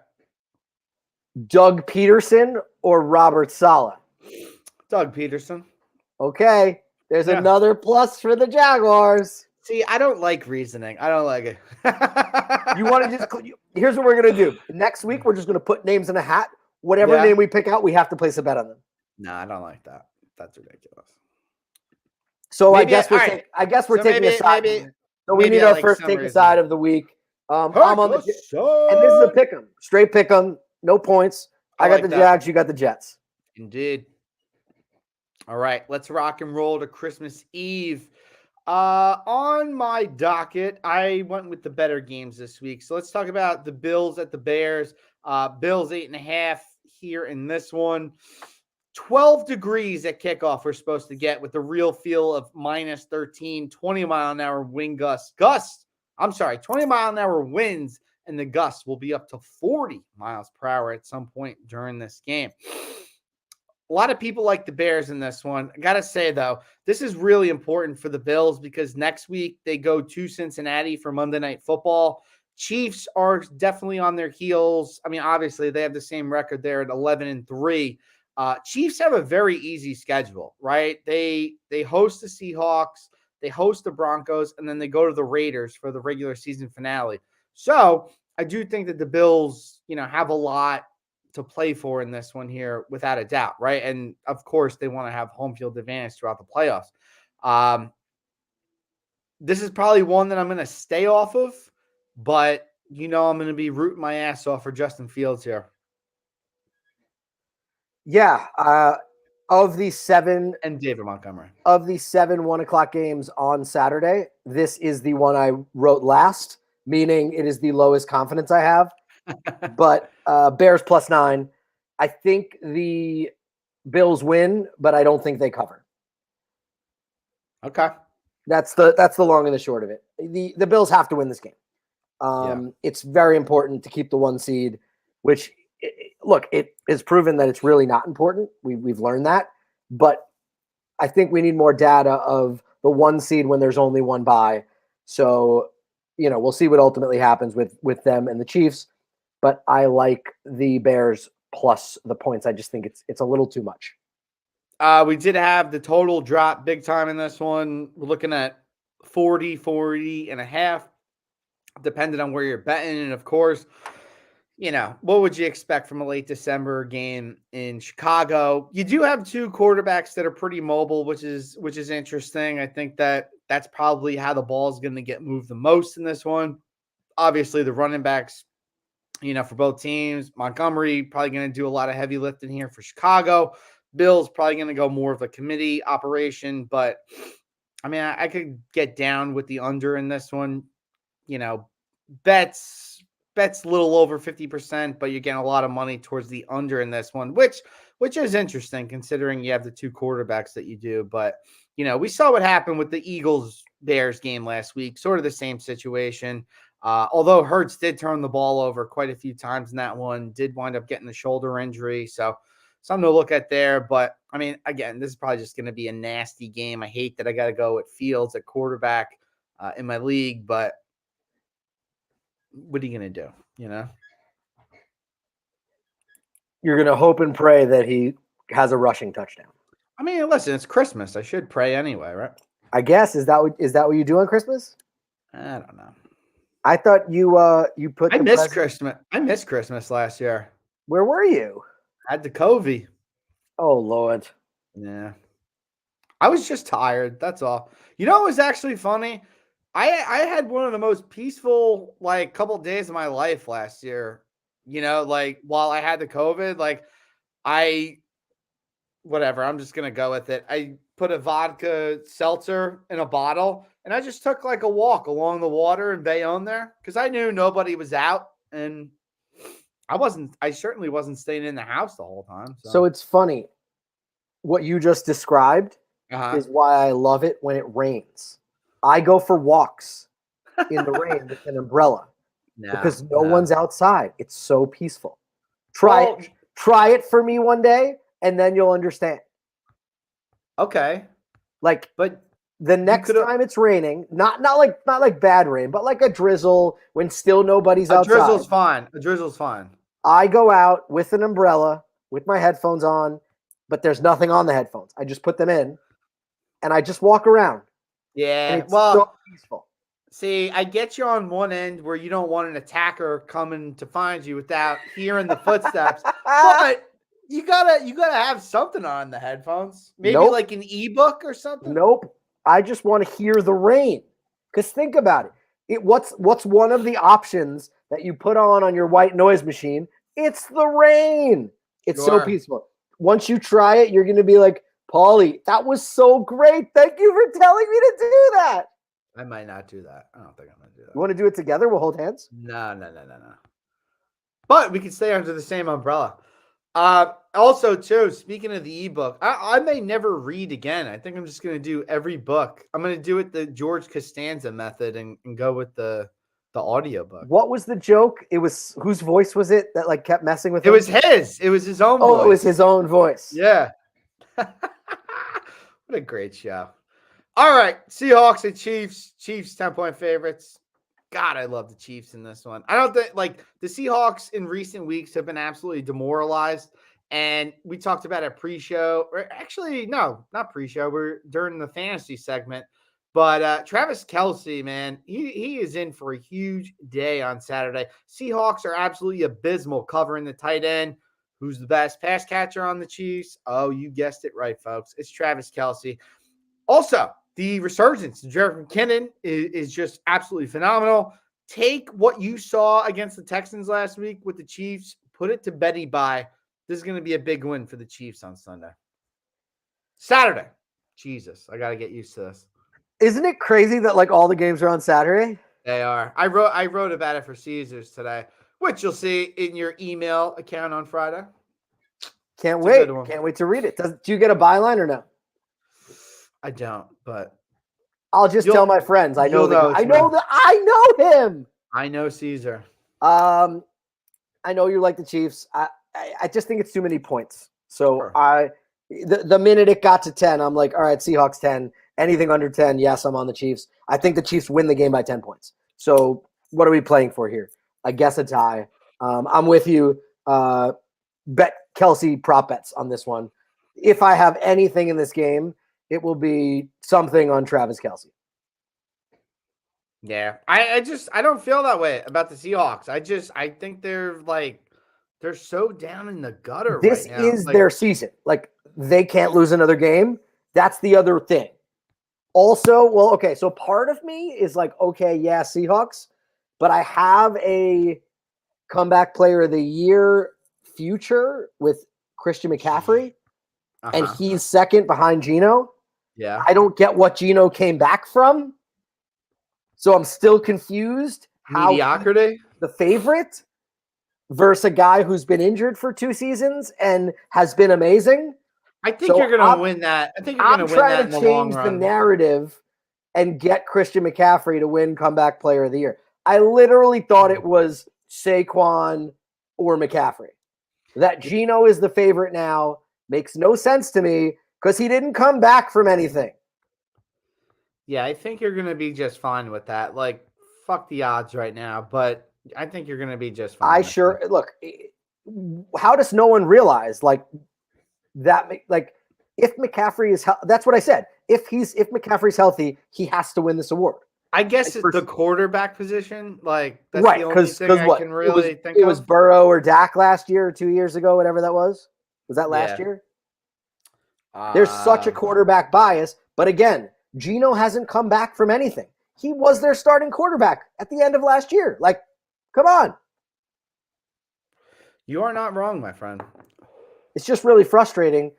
Doug Peterson or Robert Saleh? Doug Peterson. Okay. There's another plus for the Jaguars. See, I don't like reasoning. I don't like it. You want to just here's what we're going to do. Next week, we're just going to put names in a hat. Whatever name we pick out, we have to place a bet on them. No, I don't like that. That's ridiculous. So maybe I guess we're taking a side. So we need our first take a side of the week. I'm on and this is a pick 'em. Straight pick 'em. No points. I got the Jags. You got the Jets. Indeed. All right, let's rock and roll to Christmas Eve. On my docket, I went with the better games this week. So let's talk about the Bills at the Bears. Bills 8.5 here in this one. 12 degrees at kickoff we're supposed to get with a real feel of minus 13, 20-mile-an-hour wind gusts. 20-mile-an-hour winds, and the gusts will be up to 40 miles per hour at some point during this game. A lot of people like the Bears in this one. I got to say, though, this is really important for the Bills because next week they go to Cincinnati for Monday Night Football. Chiefs are definitely on their heels. I mean, obviously, they have the same record there at 11-3. Chiefs have a very easy schedule, right? They host the Seahawks, they host the Broncos, and then they go to the Raiders for the regular season finale. So I do think that the Bills, have a lot to play for in this one here, without a doubt, right? And of course, they want to have home field advantage throughout the playoffs. This is probably one that I'm going to stay off of, but I'm going to be rooting my ass off for Justin Fields here. Yeah, of the 7 and David Montgomery, of the 7 1:00 games on Saturday, this is the one I wrote last, meaning it is the lowest confidence I have. But Bears +9. I think the Bills win, but I don't think they cover. Okay, that's the long and the short of it. The Bills have to win this game. It's very important to keep the 1 seed, which. Look, it is proven that it's really not important. We've learned that. But I think we need more data of the 1 seed when there's only 1 bye. So, we'll see what ultimately happens with them and the Chiefs. But I like the Bears plus the points. I just think it's a little too much. We did have the total drop big time in this one. We're looking at 40.5, depending on where you're betting. And, of course, what would you expect from a late December game in Chicago? You do have 2 quarterbacks that are pretty mobile, which is interesting. I think that's probably how the ball is going to get moved the most in this one. Obviously, the running backs, for both teams. Montgomery probably going to do a lot of heavy lifting here for Chicago. Bills probably going to go more of a committee operation, but I mean, I could get down with the under in this one. Bets a little over 50%, but you're getting a lot of money towards the under in this one, which is interesting considering you have the 2 quarterbacks that you do. But, we saw what happened with the Eagles-Bears game last week, sort of the same situation. Although Hurts did turn the ball over quite a few times in that one, did wind up getting the shoulder injury. So something to look at there. But, I mean, again, this is probably just going to be a nasty game. I hate that I got to go with Fields at quarterback in my league, but what are you going to do, You're going to hope and pray that he has a rushing touchdown. I mean, listen, it's Christmas. I should pray anyway, right? I guess. Is that what you do on Christmas? I don't know. I thought you put I missed Christmas. I missed Christmas last year. Where were you? I had the COVID. Oh, Lord. Yeah. I was just tired. That's all. It was actually funny. I had one of the most peaceful, couple of days of my life last year. While I had the COVID, whatever, I'm just going to go with it. I put a vodka seltzer in a bottle, and I just took a walk along the water in Bayonne there because I knew nobody was out, and I certainly wasn't staying in the house the whole time. So it's funny. What you just described is why I love it when it rains. I go for walks in the rain with an umbrella because no one's outside. It's so peaceful. Try it for me one day, and then you'll understand. Okay. But the next time it's raining, not like bad rain, but like a drizzle when still nobody's outside. A drizzle's fine. I go out with an umbrella with my headphones on, but there's nothing on the headphones. I just put them in and I just walk around. Yeah. And it's so peaceful. See, I get you on one end where you don't want an attacker coming to find you without hearing the footsteps, but you gotta have something on the headphones. Maybe like an ebook or something. Nope. I just want to hear the rain. Because think about it. What's one of the options that you put on your white noise machine? It's the rain. It's so peaceful. Once you try it, you're going to be like, Paulie, that was so great. Thank you for telling me to do that. I might not do that. I don't think I'm going to do that. You want to do it together? We'll hold hands? No. But we can stay under the same umbrella. Also, too, speaking of the ebook, I may never read again. I think I'm just going to do every book. I'm going to do it the George Costanza method and go with the audiobook. What was the joke? It was, whose voice was it that like kept messing with him? It was his. It was his own voice. Oh, it was his own voice. Yeah. What a great show. All right. Seahawks and Chiefs. Chiefs 10-point favorites. God, I love the Chiefs in this one. I don't think the Seahawks in recent weeks have been absolutely demoralized. And we talked about it pre-show, or actually, no, not pre-show. We're during the fantasy segment. But Travis Kelce, man, he is in for a huge day on Saturday. Seahawks are absolutely abysmal covering the tight end. Who's the best pass catcher on the Chiefs? Oh, you guessed it right, folks. It's Travis Kelce. Also, the resurgence of Jerick McKinnon is just absolutely phenomenal. Take what you saw against the Texans last week with the Chiefs, put it to Betty by. This is going to be a big win for the Chiefs on Sunday. Saturday. Jesus, I got to get used to this. Isn't it crazy that like all the games are on Saturday? They are. I wrote about it for Caesars today, which you'll see in your email account on Friday. Can't wait. Can't wait to read it. Do you get a byline or no? I don't, but I'll just tell my friends. I know I know him. I know Caesar. I know you like the Chiefs. I just think it's too many points. So the minute it got to 10, I'm like, all right, Seahawks 10. Anything under 10, yes, I'm on the Chiefs. I think the Chiefs win the game by 10 points. So what are we playing for here? I guess a tie. I'm with you. Bet Kelce prop bets on this one. If I have anything in this game, it will be something on Travis Kelce. Yeah. I don't feel that way about the Seahawks. I think they're so down in the gutter this right now. This is their season. Like, they can't lose another game. That's the other thing. Also, well, okay, so part of me is like, okay, yeah, Seahawks, but I have a comeback player of the year future with Christian McCaffrey, and he's second behind Geno. Yeah. I don't get what Geno came back from, so I'm still confused. Mediocrity? The favorite versus a guy who's been injured for 2 seasons and has been amazing. I think you're going to win that. I think you're going to win that in the long run. I'm trying to change the narrative and get Christian McCaffrey to win comeback player of the year. I literally thought it was Saquon or McCaffrey. That Geno is the favorite now makes no sense to me because he didn't come back from anything. Yeah, I think you're going to be just fine with that. Like, fuck the odds right now, but I think you're going to be just fine. Look, how does no one realize, like, that, like, if McCaffrey is that's what I said. If McCaffrey's healthy, he has to win this award. I guess it's the quarterback position. Like, that's right, the only thing I can really think of. It was Burrow or Dak last year or 2 years ago, whatever that was. Was that last year? There's such a quarterback bias. But again, Geno hasn't come back from anything. He was their starting quarterback at the end of last year. Like, come on. You are not wrong, my friend. It's just really frustrating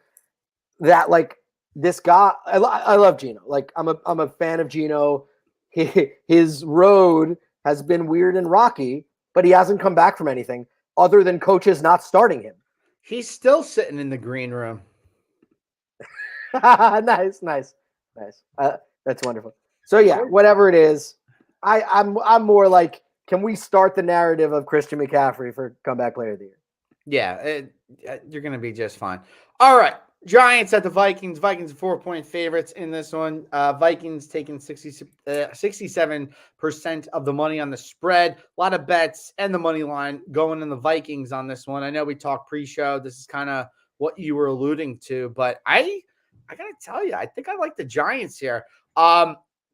that, like, this guy, I love Geno. Like, I'm a fan of Geno. His road has been weird and rocky, but he hasn't come back from anything other than coaches not starting him. He's still sitting in the green room. Nice. That's wonderful. So yeah, whatever it is, I'm more like, can we start the narrative of Christian McCaffrey for comeback player of the year? Yeah, you're going to be just fine. All right. Giants at the Vikings. Vikings 4-point favorites in this one. Vikings taking 67% of the money on the spread. A lot of bets and the money line going in the Vikings on this one. I know we talked pre-show. This is kind of what you were alluding to, but I gotta tell you, I think I like the Giants here.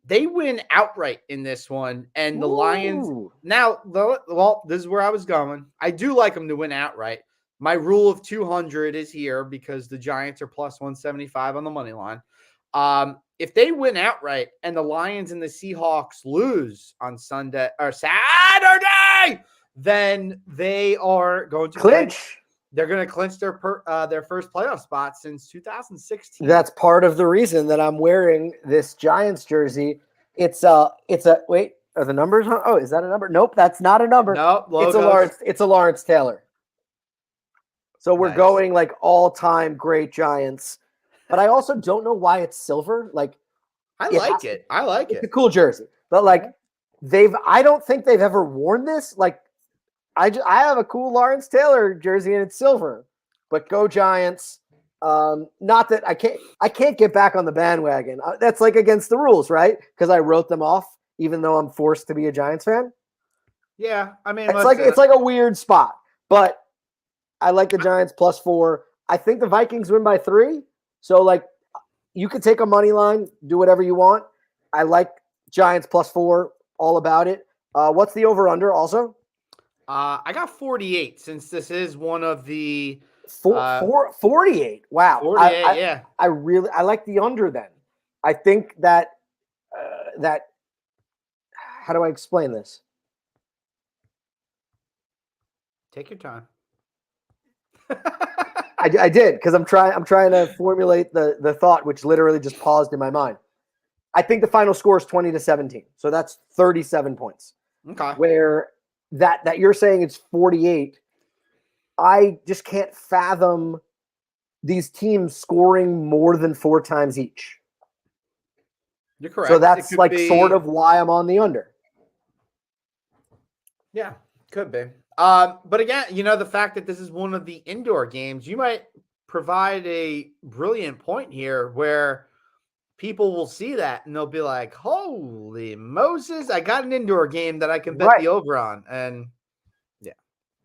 They win outright in this one, and the Lions. Now, well, this is where I was going. I do like them to win outright. My rule of 200 is here because the Giants are plus 175 on the money line. If they win outright and the Lions and the Seahawks lose on Sunday or Saturday, then they are going to clinch. They're going to clinch their first playoff spot since 2016. That's part of the reason that I'm wearing this Giants jersey. It's a wait, are the numbers on? Oh, is that a number? Nope, that's not a number. Nope, it's a Lawrence Taylor. So we're going like all-time great Giants. But I also don't know why it's silver. Like I like it. It's a cool jersey. But like I don't think they've ever worn this. Like I have a cool Lawrence Taylor jersey and it's silver. But go Giants. Not that I can't get back on the bandwagon. That's like against the rules, right? Because I wrote them off even though I'm forced to be a Giants fan. Yeah, I mean it's like a weird spot. But I like the Giants +4. I think the Vikings win by 3. So, like, you could take a money line, do whatever you want. I like Giants +4, all about it. What's the over-under also? I got 48 since this is one of the 48. Wow. 48, yeah. I like the under then. I think that how do I explain this? Take your time. I did because I'm trying to formulate the thought, which literally just paused in my mind. I think the final score is 20-17, so that's 37 points. Okay. Where that you're saying it's 48, I just can't fathom these teams scoring more than 4 times each. You're correct. So that's like sort of why I'm on the under. Yeah, could be. But again, the fact that this is one of the indoor games, you might provide a brilliant point here where people will see that and they'll be like, holy Moses, I got an indoor game that I can bet the over on. And yeah,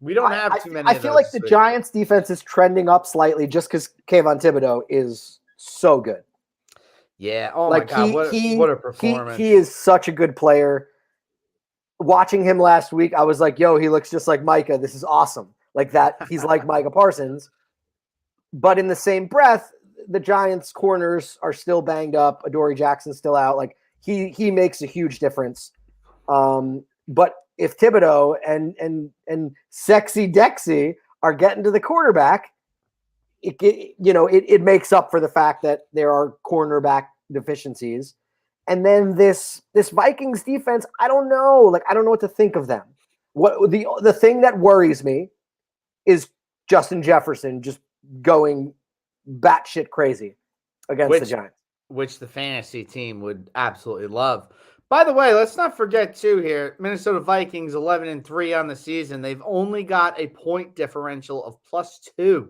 we don't have too many. I feel like the Giants defense is trending up slightly just because Kayvon Thibodeau is so good. Yeah. Oh my God. What a performance. He is such a good player. Watching him last week, I was like, yo, he looks just like Micah. This is awesome. Like that. He's like Micah Parsons. But in the same breath, the Giants corners are still banged up. Adoree Jackson's still out. Like he makes a huge difference. But if Thibodeau and Sexy Dexy are getting to the quarterback, it makes up for the fact that there are cornerback deficiencies. And then this Vikings defense, I don't know. Like, I don't know what to think of them. What the thing that worries me is Justin Jefferson just going batshit crazy against the Giants. Which the fantasy team would absolutely love. By the way, let's not forget, too, here, Minnesota Vikings 11-3 on the season. They've only got a point differential of +2.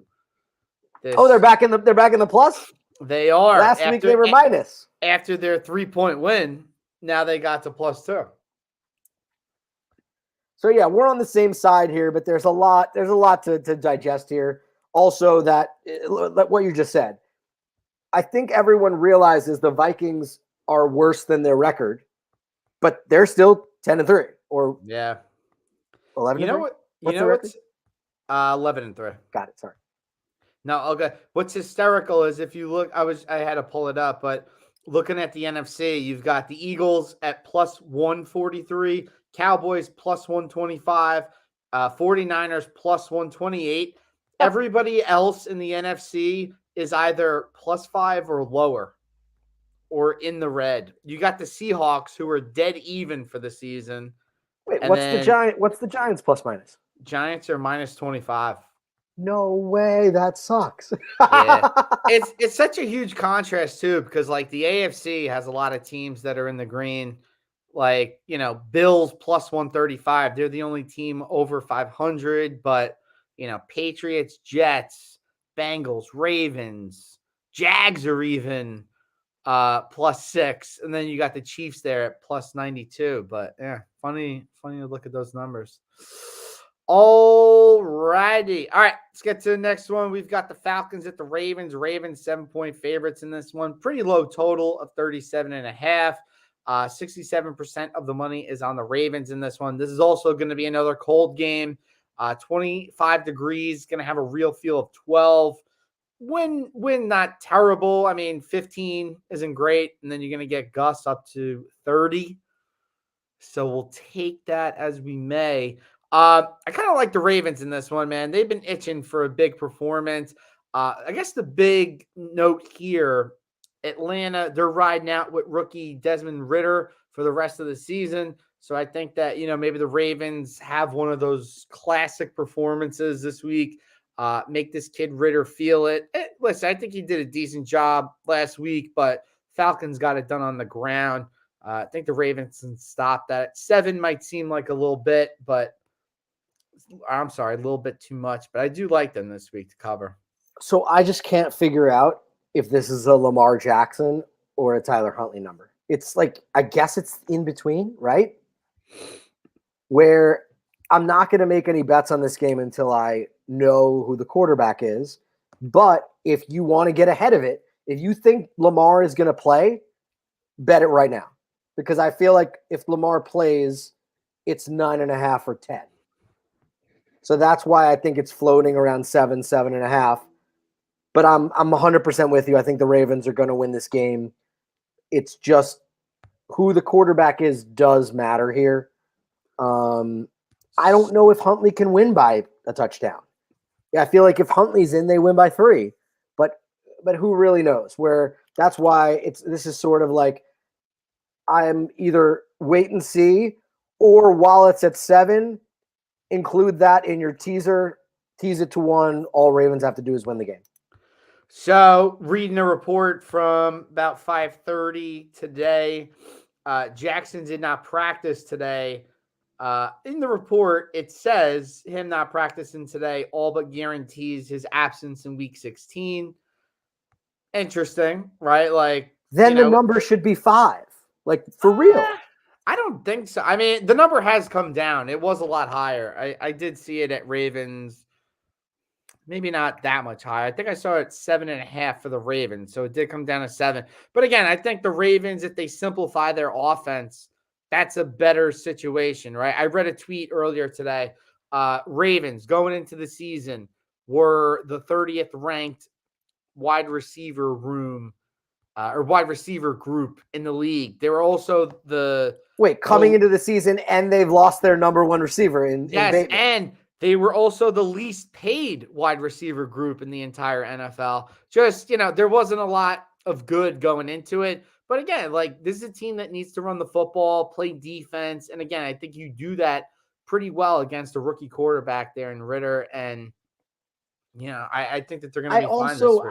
They're back in the plus? They are. Last week they were minus. After their 3-point win, now they got to +2. So yeah, we're on the same side here, but there's a lot to digest here. Also, that what you just said. I think everyone realizes the Vikings are worse than their record, but they're still 10-3 or 11. You know what? What's 11-3. Got it. Sorry. No, okay. What's hysterical is if you look, I had to pull it up, but looking at the NFC, you've got the Eagles at +143, Cowboys +125, 49ers +128. Everybody else in the NFC is either +5 or lower or in the red. You got the Seahawks who are dead even for the season. Wait, what's the Giants +- Giants are -25. No way, that sucks. Yeah. It's such a huge contrast too, because like the AFC has a lot of teams that are in the green. Like, Bills +135. They're the only team over 500, but Patriots, Jets, Bengals, Ravens, Jags are even +6, and then you got the Chiefs there at +92. But yeah, funny to look at those numbers. All righty. All right, let's get to the next one. We've got the Falcons at the Ravens. Ravens 7-point favorites in this one. Pretty low total of 37.5. 67% of the money is on the Ravens in this one. This is also going to be another cold game. 25 degrees, going to have a real feel of 12. Wind not terrible. I mean, 15 isn't great, and then you're going to get gusts up to 30. So we'll take that as we may. I kind of like the Ravens in this one, man. They've been itching for a big performance. I guess the big note here, Atlanta, they're riding out with rookie Desmond Ridder for the rest of the season. So I think that, maybe the Ravens have one of those classic performances this week. Make this kid Ridder feel it. Listen, I think he did a decent job last week, but Falcons got it done on the ground. I think the Ravens can stop that. 7 might seem like a little bit, but I'm sorry, a little bit too much. But I do like them this week to cover. So I just can't figure out if this is a Lamar Jackson or a Tyler Huntley number. It's like, I guess it's in between, right? Where I'm not going to make any bets on this game until I know who the quarterback is. But if you want to get ahead of it, if you think Lamar is going to play, bet it right now. Because I feel like if Lamar plays, it's 9.5 or 10. So that's why I think it's floating around 7.5. But I'm 100% with you. I think the Ravens are going to win this game. It's just who the quarterback is does matter here. I don't know if Huntley can win by a touchdown. Yeah, I feel like if Huntley's in, they win by 3. But who really knows? Where that's why this is sort of like I'm either wait and see, or while it's at 7, include that in your teaser, tease it to 1. All Ravens have to do is win the game. So, reading a report from about 5:30 today, Jackson did not practice today. In the report, it says him not practicing today all but guarantees his absence in Week 16. Interesting, right? Like, then the number should be 5. Like, for real. I don't think so. I mean, the number has come down. It was a lot higher. I did see it at Ravens. Maybe not that much higher. I think I saw it 7.5 for the Ravens. So it did come down to 7. But again, I think the Ravens, if they simplify their offense, that's a better situation, right? I read a tweet earlier today. Ravens going into the season were the 30th ranked wide receiver room or wide receiver group in the league. They were also coming into the season, and they've lost their number 1 receiver in Bateman. And they were also the least paid wide receiver group in the entire NFL. Just, there wasn't a lot of good going into it. But again, like, this is a team that needs to run the football, play defense. And again, I think you do that pretty well against a rookie quarterback there in Ridder. And, I think that they're going to be fine this week.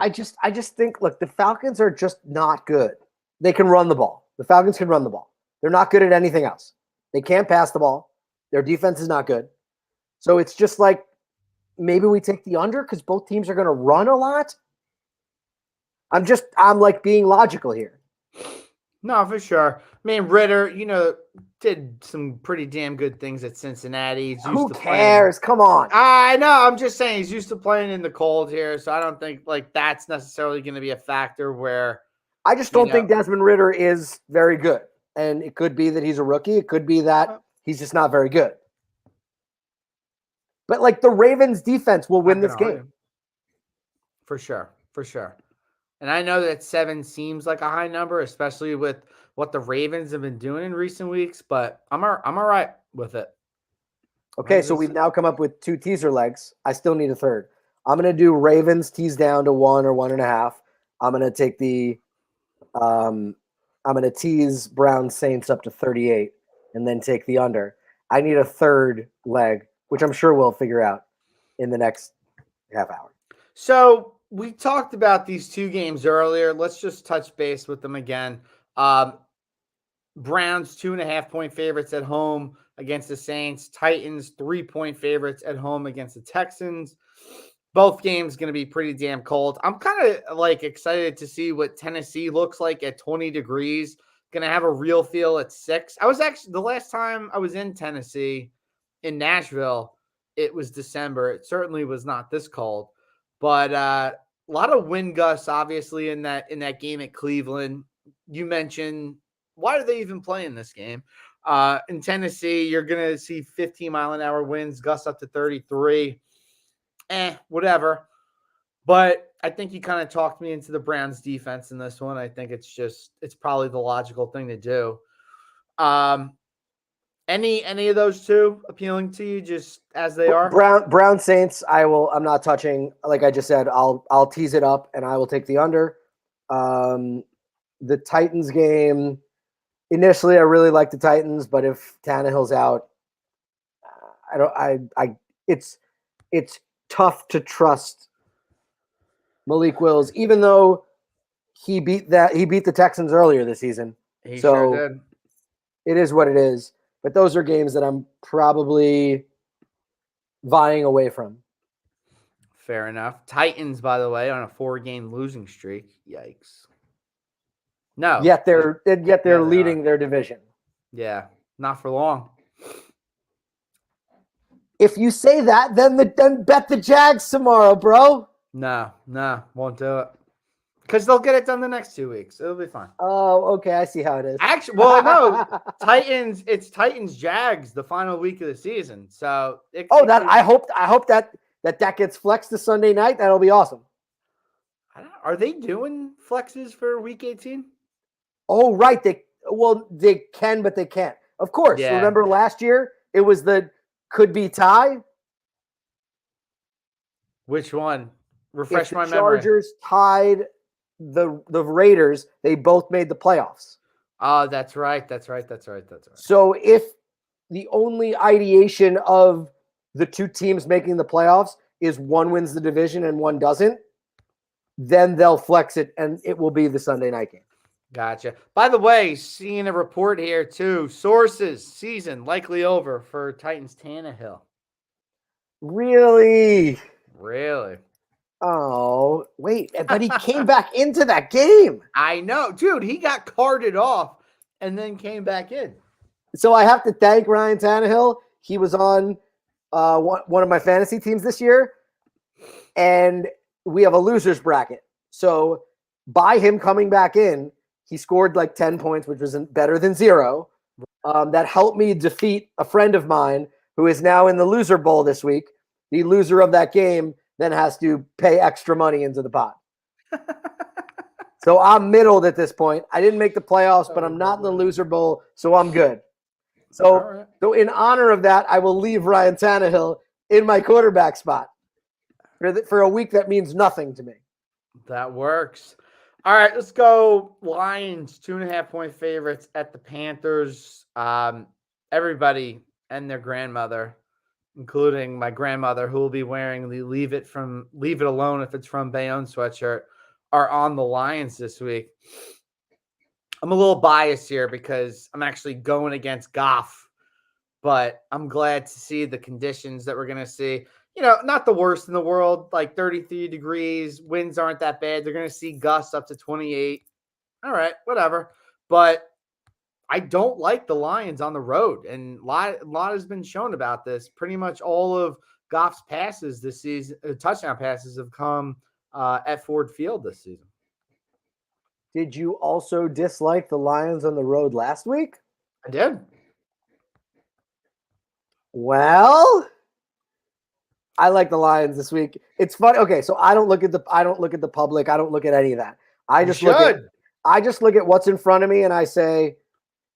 I just think, look, the Falcons are just not good. They can run the ball. The Falcons can run the ball. They're not good at anything else. They can't pass the ball. Their defense is not good. So it's just like, maybe we take the under because both teams are going to run a lot. I'm like being logical here. No, for sure. I mean, Ridder, did some pretty damn good things at Cincinnati. Who cares? Come on. I know. I'm just saying he's used to playing in the cold here. So I don't think like that's necessarily going to be a factor where. I just don't think Desmond Ridder is very good. And it could be that he's a rookie. It could be that he's just not very good. But like the Ravens defense will win this game. For sure. For sure. And I know that 7 seems like a high number, especially with what the Ravens have been doing in recent weeks, but I'm all right with it. Okay, so we've now come up with 2 teaser legs. I still need a third. I'm going to do Ravens tease down to 1 or 1.5. I'm going to take I'm going to tease Brown Saints up to 38 and then take the under. I need a third leg, which I'm sure we'll figure out in the next half hour. So we talked about these 2 games earlier. Let's just touch base with them again. Browns 2.5-point favorites at home against the Saints. Titans 3-point favorites at home against the Texans. Both games going to be pretty damn cold. I'm kind of like excited to see what Tennessee looks like at 20 degrees. Going to have a real feel at 6. I was actually the last time I was in Tennessee in Nashville, it was December. It certainly was not this cold, but a lot of wind gusts obviously in that game at Cleveland. You mentioned, why are they even playing this game? In Tennessee, you're going to see 15-mile-an-hour winds, gusts up to 33. Whatever. But I think you kind of talked me into the Browns defense in this one. I think it's probably the logical thing to do. Any of those two appealing to you just as they are? Brown Saints, I'm not touching. Like I just said, I'll tease it up and I will take the under. The Titans game, initially I really like the Titans, but if Tannehill's out, it's tough to trust Malik Willis, even though he beat the Texans earlier this season. He sure did. It is what it is. But those are games that I'm probably vying away from. Fair enough. Titans, by the way, on a 4-game losing streak. Yikes. No. Yet they're leading their division. Yeah, not for long. If you say that, then bet the Jags tomorrow, bro. No, won't do it. Because they'll get it done the next 2 weeks. It'll be fine. Oh, okay. I see how it is. Actually, well, no. It's Titans Jags the final week of the season. So I hope that gets flexed to Sunday night. That'll be awesome. Are they doing flexes for week 18? Oh, right. They can, but they can't. Of course. Yeah. Remember last year it was the could be tie. Which one? Refresh my memory. Chargers tied the Raiders, they both made the playoffs. Oh, that's right. So if the only ideation of the two teams making the playoffs is one wins the division and one doesn't, then they'll flex it and it will be the Sunday night game. Gotcha. By the way, seeing a report here too. Sources, season likely over for Titans Tannehill. Really? Oh, wait, but he came back into that game. I know, dude. He got carted off and then came back in. So I have to thank Ryan Tannehill. He was on one of my fantasy teams this year, and we have a losers bracket. So by him coming back in, he scored like 10 points, which was better than 0. That helped me defeat a friend of mine who is now in the loser bowl this week. The loser of that game then has to pay extra money into the pot. So I'm middled at this point. I didn't make the playoffs, but I'm not in the loser bowl, so I'm good. So in honor of that, I will leave Ryan Tannehill in my quarterback spot for a week that means nothing to me. That works. All right, let's go Lions, 2.5-point favorites at the Panthers. Everybody and their grandmother, including my grandmother, who will be wearing the Leave It Alone if it's from Bayonne sweatshirt, are on the Lions this week. I'm a little biased here because I'm actually going against Goff, but I'm glad to see the conditions that we're going to see. You know, not the worst in the world, like 33 degrees, winds aren't that bad. They're going to see gusts up to 28. All right, whatever. But I don't like the Lions on the road, and a lot has been shown about this. Pretty much all of Goff's passes this season, touchdown passes, have come at Ford Field this season. Did you also dislike the Lions on the road last week? I did. Well, I like the Lions this week. It's funny. Okay, so I don't look at the public. I don't look at any of that. I just look at what's in front of me, and I say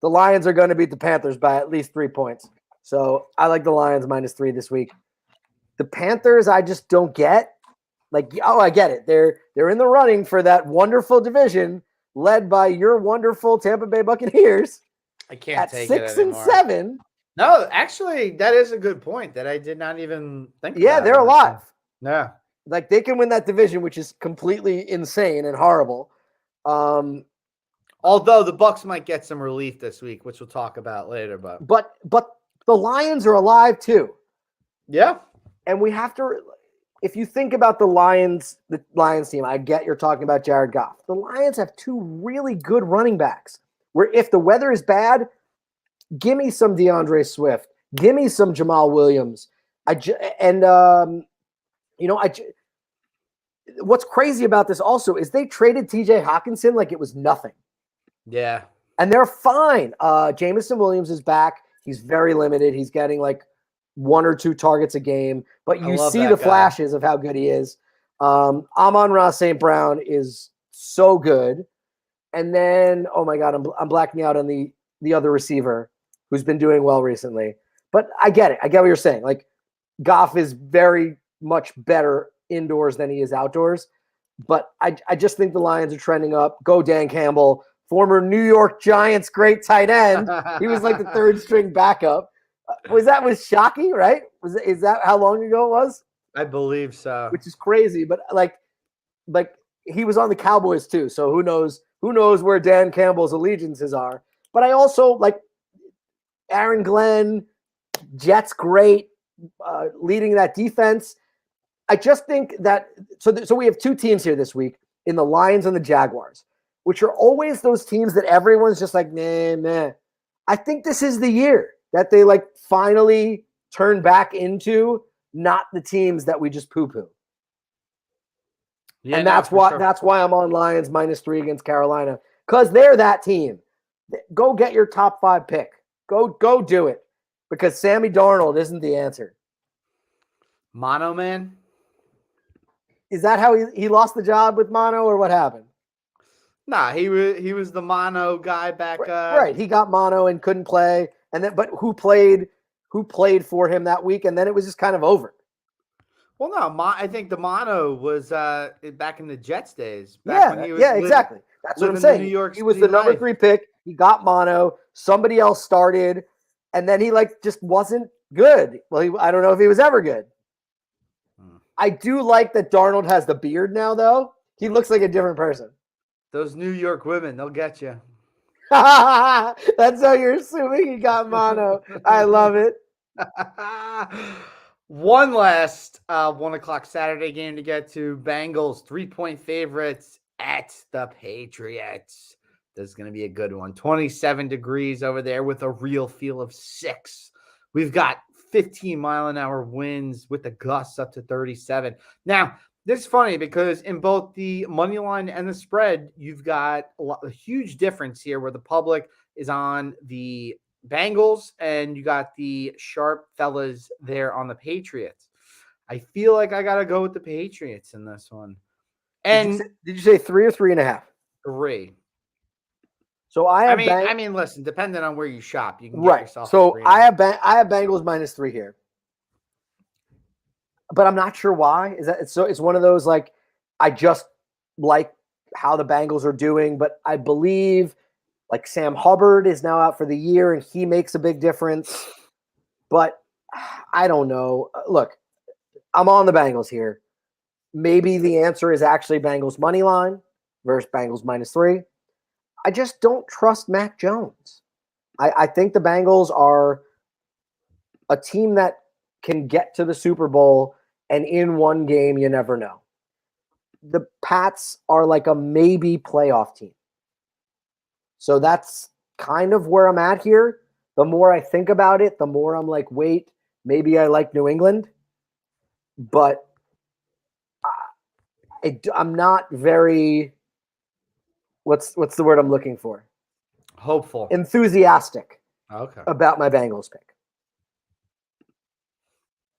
the Lions are going to beat the Panthers by at least 3 points. So I like the Lions -3 this week. The Panthers, I just don't get. I get it. They're in the running for that wonderful division led by your wonderful Tampa Bay Buccaneers. I can't at take 6 it anymore. and 7. No, actually, that is a good point that I did not even think about. Yeah, they're alive. Yeah. Like they can win that division, which is completely insane and horrible. Although the Bucs might get some relief this week, which we'll talk about later. But the Lions are alive too. Yeah. And we have to, if you think about the Lions team, I get you're talking about Jared Goff. The Lions have two really good running backs. Where if the weather is bad, give me some DeAndre Swift, give me some Jamal Williams. What's crazy about this also is they traded TJ Hawkinson like it was nothing. Yeah. And they're fine. Jameson Williams is back. He's very limited. He's getting like 1 or 2 targets a game, but you see the flashes of how good he is. Amon-Ra St. Brown is so good. And then, oh my God, I'm blacking out on the other receiver who's been doing well recently. But I get it. I get what you're saying. Like, Goff is very much better indoors than he is outdoors. But I just think the Lions are trending up. Go Dan Campbell, former New York Giants great tight end. He was like the 3rd string backup. Was Shockey, right? Is that how long ago it was? I believe so. Which is crazy, but like he was on the Cowboys too. So who knows where Dan Campbell's allegiances are? But I also like Aaron Glenn, Jets great, leading that defense. I just think that so we have 2 teams here this week in the Lions and the Jaguars, which are always those teams that everyone's just like, nah. I think this is the year that they like finally turn back into not the teams that we just poo-poo. Yeah, and that's why I'm on Lions -3 against Carolina, because they're that team. Go get your top 5 pick. Go do it, because Sammy Darnold isn't the answer. Mono man? Is that how he lost the job with mono, or what happened? Nah, he was the mono guy back. Right, he got mono and couldn't play, but who played for him that week, and then it was just kind of over. Well, no, I think the mono was back in the Jets days. Exactly. That's what I'm saying. He was the number 3 pick. He got mono. Somebody else started, and then he just wasn't good. Well, I don't know if he was ever good. I do like that Darnold has the beard now, though. He looks like a different person. Those New York women, they'll get you. That's how you're assuming he got mono. I love it. One last 1 o'clock Saturday game to get to. Bengals 3-point favorites at the Patriots. This is going to be a good one. 27 degrees over there with a real feel of 6. We've got 15-mile-an-hour winds with the gusts up to 37. Now, this is funny because in both the money line and the spread, you've got a huge difference here where the public is on the Bengals and you got the sharp fellas there on the Patriots. I feel like I got to go with the Patriots in this one. And did you say 3 or 3.5? 3. So I mean, listen, depending on where you shop, you can get yourself. So I have Bengals -3 here, but I'm not sure why. It's one of those like I just like how the Bengals are doing, but I believe like Sam Hubbard is now out for the year and he makes a big difference. But I don't know. Look, I'm on the Bengals here. Maybe the answer is actually Bengals money line versus Bengals -3. I just don't trust Mac Jones. I think the Bengals are a team that can get to the Super Bowl, and in one game, you never know. The Pats are like a maybe playoff team. So that's kind of where I'm at here. The more I think about it, the more I'm like, wait, maybe I like New England. But I'm not very... What's the word I'm looking for? Hopeful. Enthusiastic. Okay. About my Bengals pick.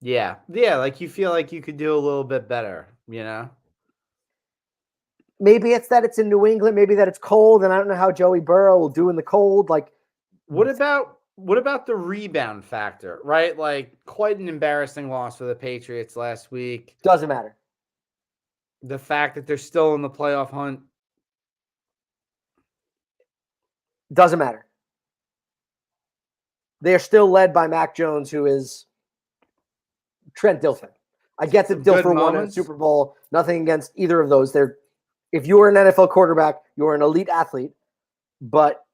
Yeah, like you feel like you could do a little bit better, you know? Maybe it's that it's in New England, maybe that it's cold, and I don't know how Joey Burrow will do in the cold. Like, what about the rebound factor, right? Like, quite an embarrassing loss for the Patriots last week. Doesn't matter. The fact that they're still in the playoff hunt. Doesn't matter. They are still led by Mac Jones, who is Trent Dilfer. I get that Dilfer won a Super Bowl. Nothing against either of those. If you were an NFL quarterback, you're an elite athlete. But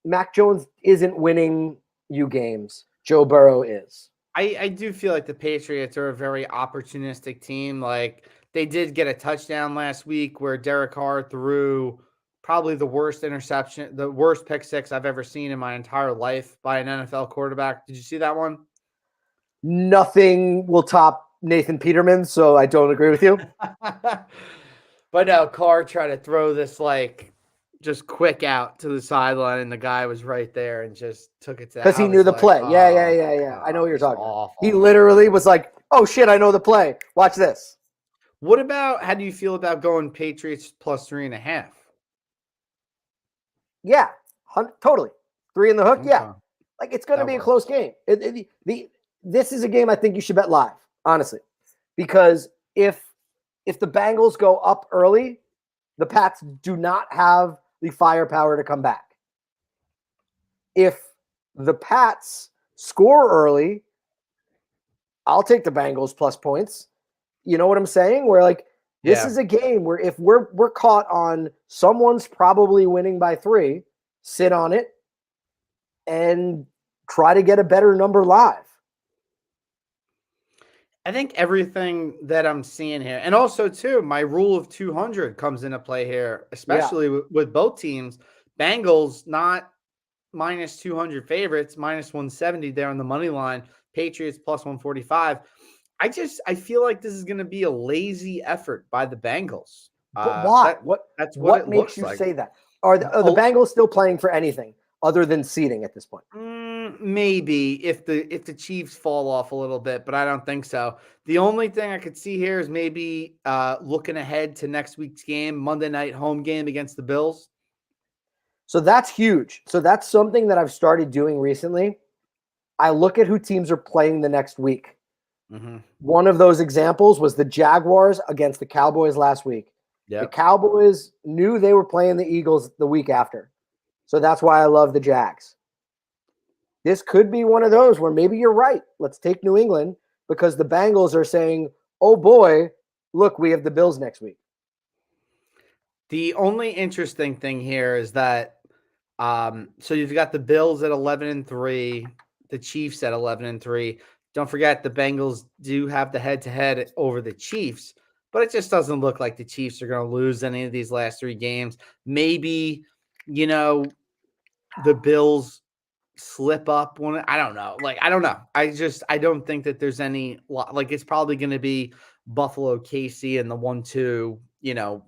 Mac Jones isn't winning you games. Joe Burrow is. I do feel like the Patriots are a very opportunistic team. Like they did get a touchdown last week where Derek Carr threw probably the worst interception, the worst pick six I've ever seen in my entire life by an NFL quarterback. Did you see that one? Nothing will top Nathan Peterman, so I don't agree with you. But no, Carr tried to throw this like just quick out to the sideline, and the guy was right there and just took it to. Because I he knew was the like, play. Yeah, yeah, oh yeah, my yeah. I know god, what you're just talking about. He awful. literally was like, "Oh shit, I know the play. Watch this." What about how do you feel about going Patriots plus 3.5? Yeah, totally. 3 in the hook. Yeah, Okay, like it's going to that be a close works. game. This is a game I think you should bet live, honestly, because if the Bengals go up early, the Pats do not have the firepower to come back. If the Pats score early, I'll take the Bengals plus points. You know what I'm saying? Where like this Yeah, is a game where if we're caught on someone's probably winning by 3, sit on it and try to get a better number live. I think everything that I'm seeing here, and also too, my rule of 200 comes into play here, Yeah. especially with both teams. Bengals not minus 200 favorites, minus 170 there on the money line. Patriots plus 145. I feel like this is going to be a lazy effort by the Bengals. But why? That's what What it makes looks you like. say that? Are the Bengals still playing for anything other than seeding at this point? Maybe if the Chiefs fall off a little bit, but I don't think so. The only thing I could see here is maybe looking ahead to next week's game, Monday night home game against the Bills. So that's huge. So that's something that I've started doing recently. I look at who teams are playing the next week. Mm-hmm. One of those examples was the Jaguars against the Cowboys last week. The Yep. Cowboys knew they were playing the Eagles the week after. So that's why I love the Jags. This could be one of those where maybe you're right. Let's take New England because the Bengals are saying, oh boy, look, we have the Bills next week. The only interesting thing here is that so you've got the Bills at 11-3, the Chiefs at 11-3. Don't forget the Bengals do have the head-to-head over the Chiefs, but it just doesn't look like the Chiefs are going to lose any of these last 3 games. Maybe, the Bills slip up one. I don't know. Like, I don't know. I don't think that there's any, like, it's probably going to be Buffalo, KC, and the 1-2,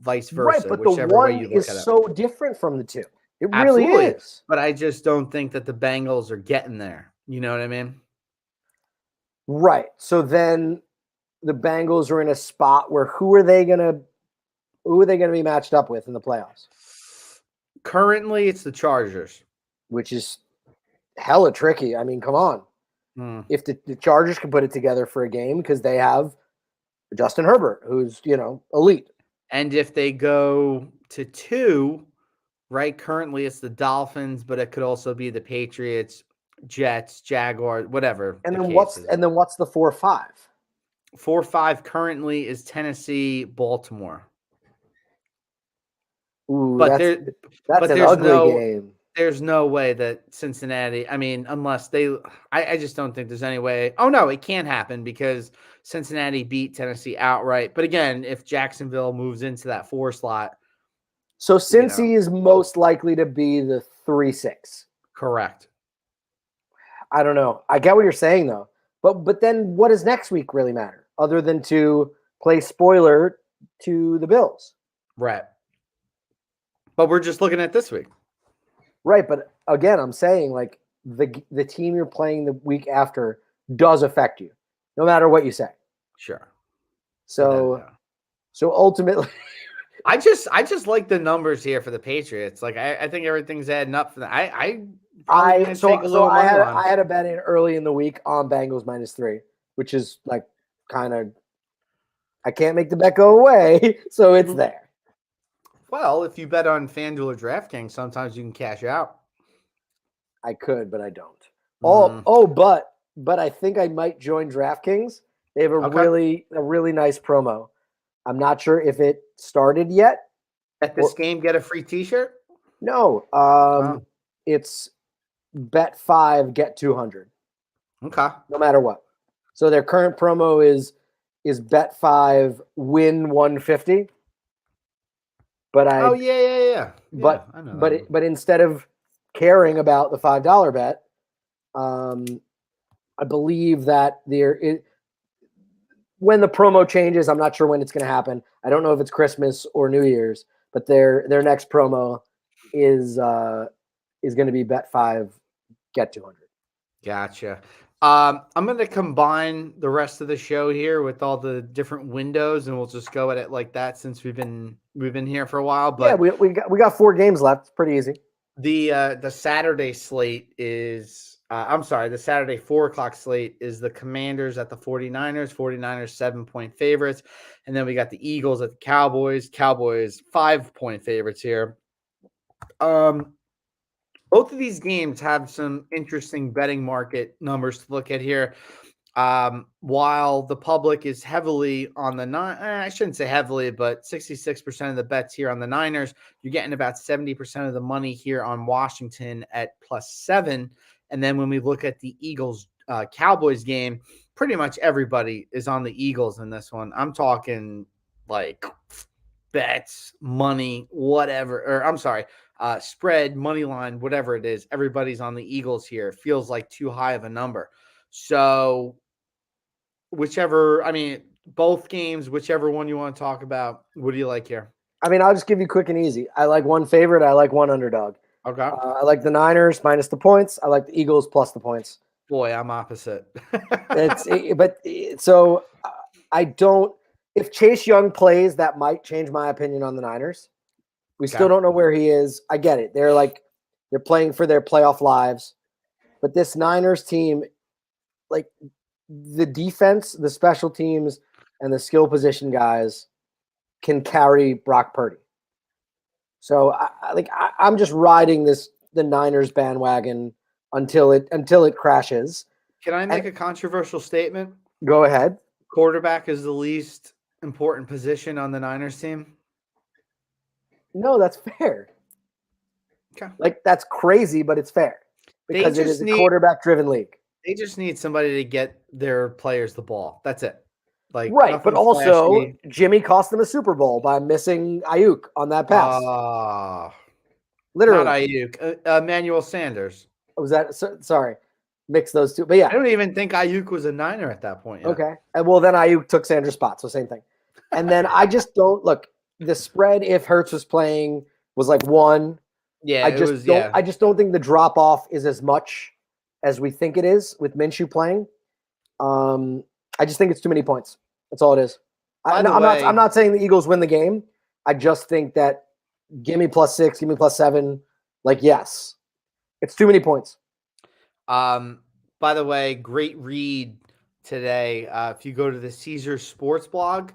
vice Right, versa, but the whichever way one you look is at it. so different from the two. It really Absolutely. is. But I just don't think that the Bengals are getting there. You know what I mean? Right. So then the Bengals are in a spot where who are they gonna be matched up with in the playoffs? Currently, it's the Chargers. Which is hella tricky. I mean, come on. If the Chargers can put it together for a game because they have Justin Herbert, who's, elite. And if they go to 2, right, currently it's the Dolphins, but it could also be the Patriots, Jets, Jaguars, whatever And the then case is. what's the 4-5? 4-5 currently is Tennessee, Baltimore. Ooh, But that's an ugly game. There's no way that Cincinnati, I mean, unless I just don't think there's any way. Oh, no, it can't happen because Cincinnati beat Tennessee outright. But again, if Jacksonville moves into that 4 slot. So Cincy is most likely to be the 3-6. Correct. I don't know. I get what you're saying, though. But then what does next week really matter other than to play spoiler to the Bills? Right. But we're just looking at this week. Right, but again, I'm saying like the team you're playing the week after does affect you, no matter what you say. Sure. So ultimately, I just like the numbers here for the Patriots. Like I think everything's adding up for that. I had a bet in early in the week on Bengals -3, which is like kind of I can't make the bet go away, so it's there. Well, if you bet on FanDuel or DraftKings, sometimes you can cash out. I could, but I don't. But I think I might join DraftKings. They have a really nice promo. I'm not sure if it started yet. At this game, get a free T-shirt? No, it's bet 5, get 200. Okay. No matter what. So their current promo is bet 5 win 150. But Oh yeah. I know that one. but instead of caring about the $5 bet, I believe that when the promo changes, I'm not sure when it's going to happen. I don't know if it's Christmas or New Year's, but their next promo is going to be bet 5 get 200. Gotcha. I'm going to combine the rest of the show here with all the different windows, and we'll just go at it like that since we've been here for a while. But yeah, we got 4 games left. It's pretty easy. The Saturday slate is I'm sorry, the Saturday 4:00 slate is the Commanders at the 49ers. 49ers 7-point favorites, and then we got the Eagles at the Cowboys. Cowboys 5-point favorites here. Both of these games have some interesting betting market numbers to look at here. While the public is heavily on the I shouldn't say heavily, but 66% of the bets here on the Niners, you're getting about 70% of the money here on Washington at +7. And then when we look at the Eagles Cowboys game, pretty much everybody is on the Eagles in this one. I'm talking like bets, money, whatever, or I'm sorry, spread, money line, whatever it is. Everybody's on the Eagles here. It feels like too high of a number. So both games, whichever one you want to talk about, what do you like here? I mean, I'll just give you quick and easy. I like one favorite. I like one underdog. Okay. I like the Niners minus the points. I like the Eagles plus the points. Boy, I'm opposite. So I don't. If Chase Young plays, that might change my opinion on the Niners. We still don't know where he is. I get it. They're playing for their playoff lives, but this Niners team, like the defense, the special teams, and the skill position guys can carry Brock Purdy. So I'm just riding the Niners bandwagon until it crashes. Can I make a controversial statement? Go ahead. Quarterback is the least important position on the Niners team. No, that's fair. Okay. Like that's crazy, but it's fair because it is a quarterback-driven league. They just need somebody to get their players the ball. That's it. Like right, but also flashy. Jimmy cost them a Super Bowl by missing Ayuk on that pass. Literally, not Ayuk. Emmanuel Sanders. Was that sorry? Mix those two, but yeah, I don't even think Ayuk was a Niner at that point yet. Okay, and well then Ayuk took Sanders' spot, so same thing. And then I just don't look the spread if Hurts was playing was like 1. Yeah, I just don't think the drop off is as much as we think it is with Minshew playing. I just think it's too many points. That's all it is. I'm not saying the Eagles win the game. I just think that give me +6, give me +7. Like, yes, it's too many points. By the way, great read today. If you go to the Caesars Sports blog,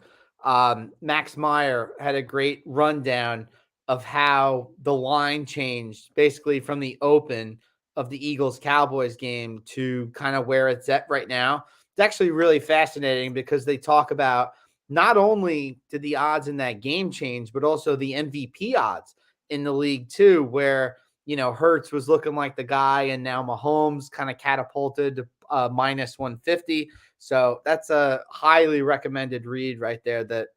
Max Meyer had a great rundown of how the line changed basically from the open of the Eagles-Cowboys game to kind of where it's at right now. It's actually really fascinating because they talk about not only did the odds in that game change, but also the MVP odds in the league too, where, Hurts was looking like the guy and now Mahomes kind of catapulted to -150. So that's a highly recommended read right there that,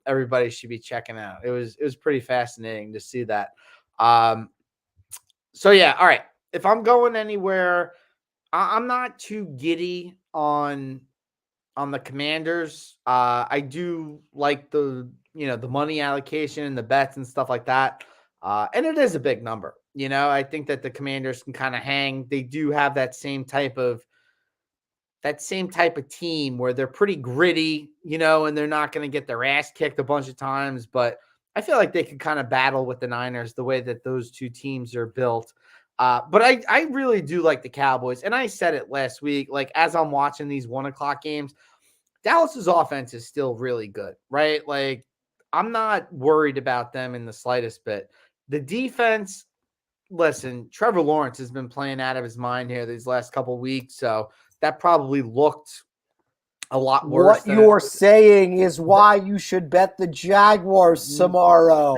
everybody should be checking out. It was pretty fascinating to see that. So yeah. All right. If I'm going anywhere, I'm not too giddy on the Commanders. I do like the money allocation and the bets and stuff like that. And it is a big number. I think that the Commanders can kind of hang. They do have that same type of team where they're pretty gritty, and they're not going to get their ass kicked a bunch of times. But I feel like they can kind of battle with the Niners the way that those two teams are built. But I really do like the Cowboys. And I said it last week, like as I'm watching these 1:00 games, Dallas's offense is still really good, right? Like I'm not worried about them in the slightest bit. The defense, listen, Trevor Lawrence has been playing out of his mind here these last couple of weeks. So that probably looked a lot worse. What you're saying is why you should bet the Jaguars tomorrow.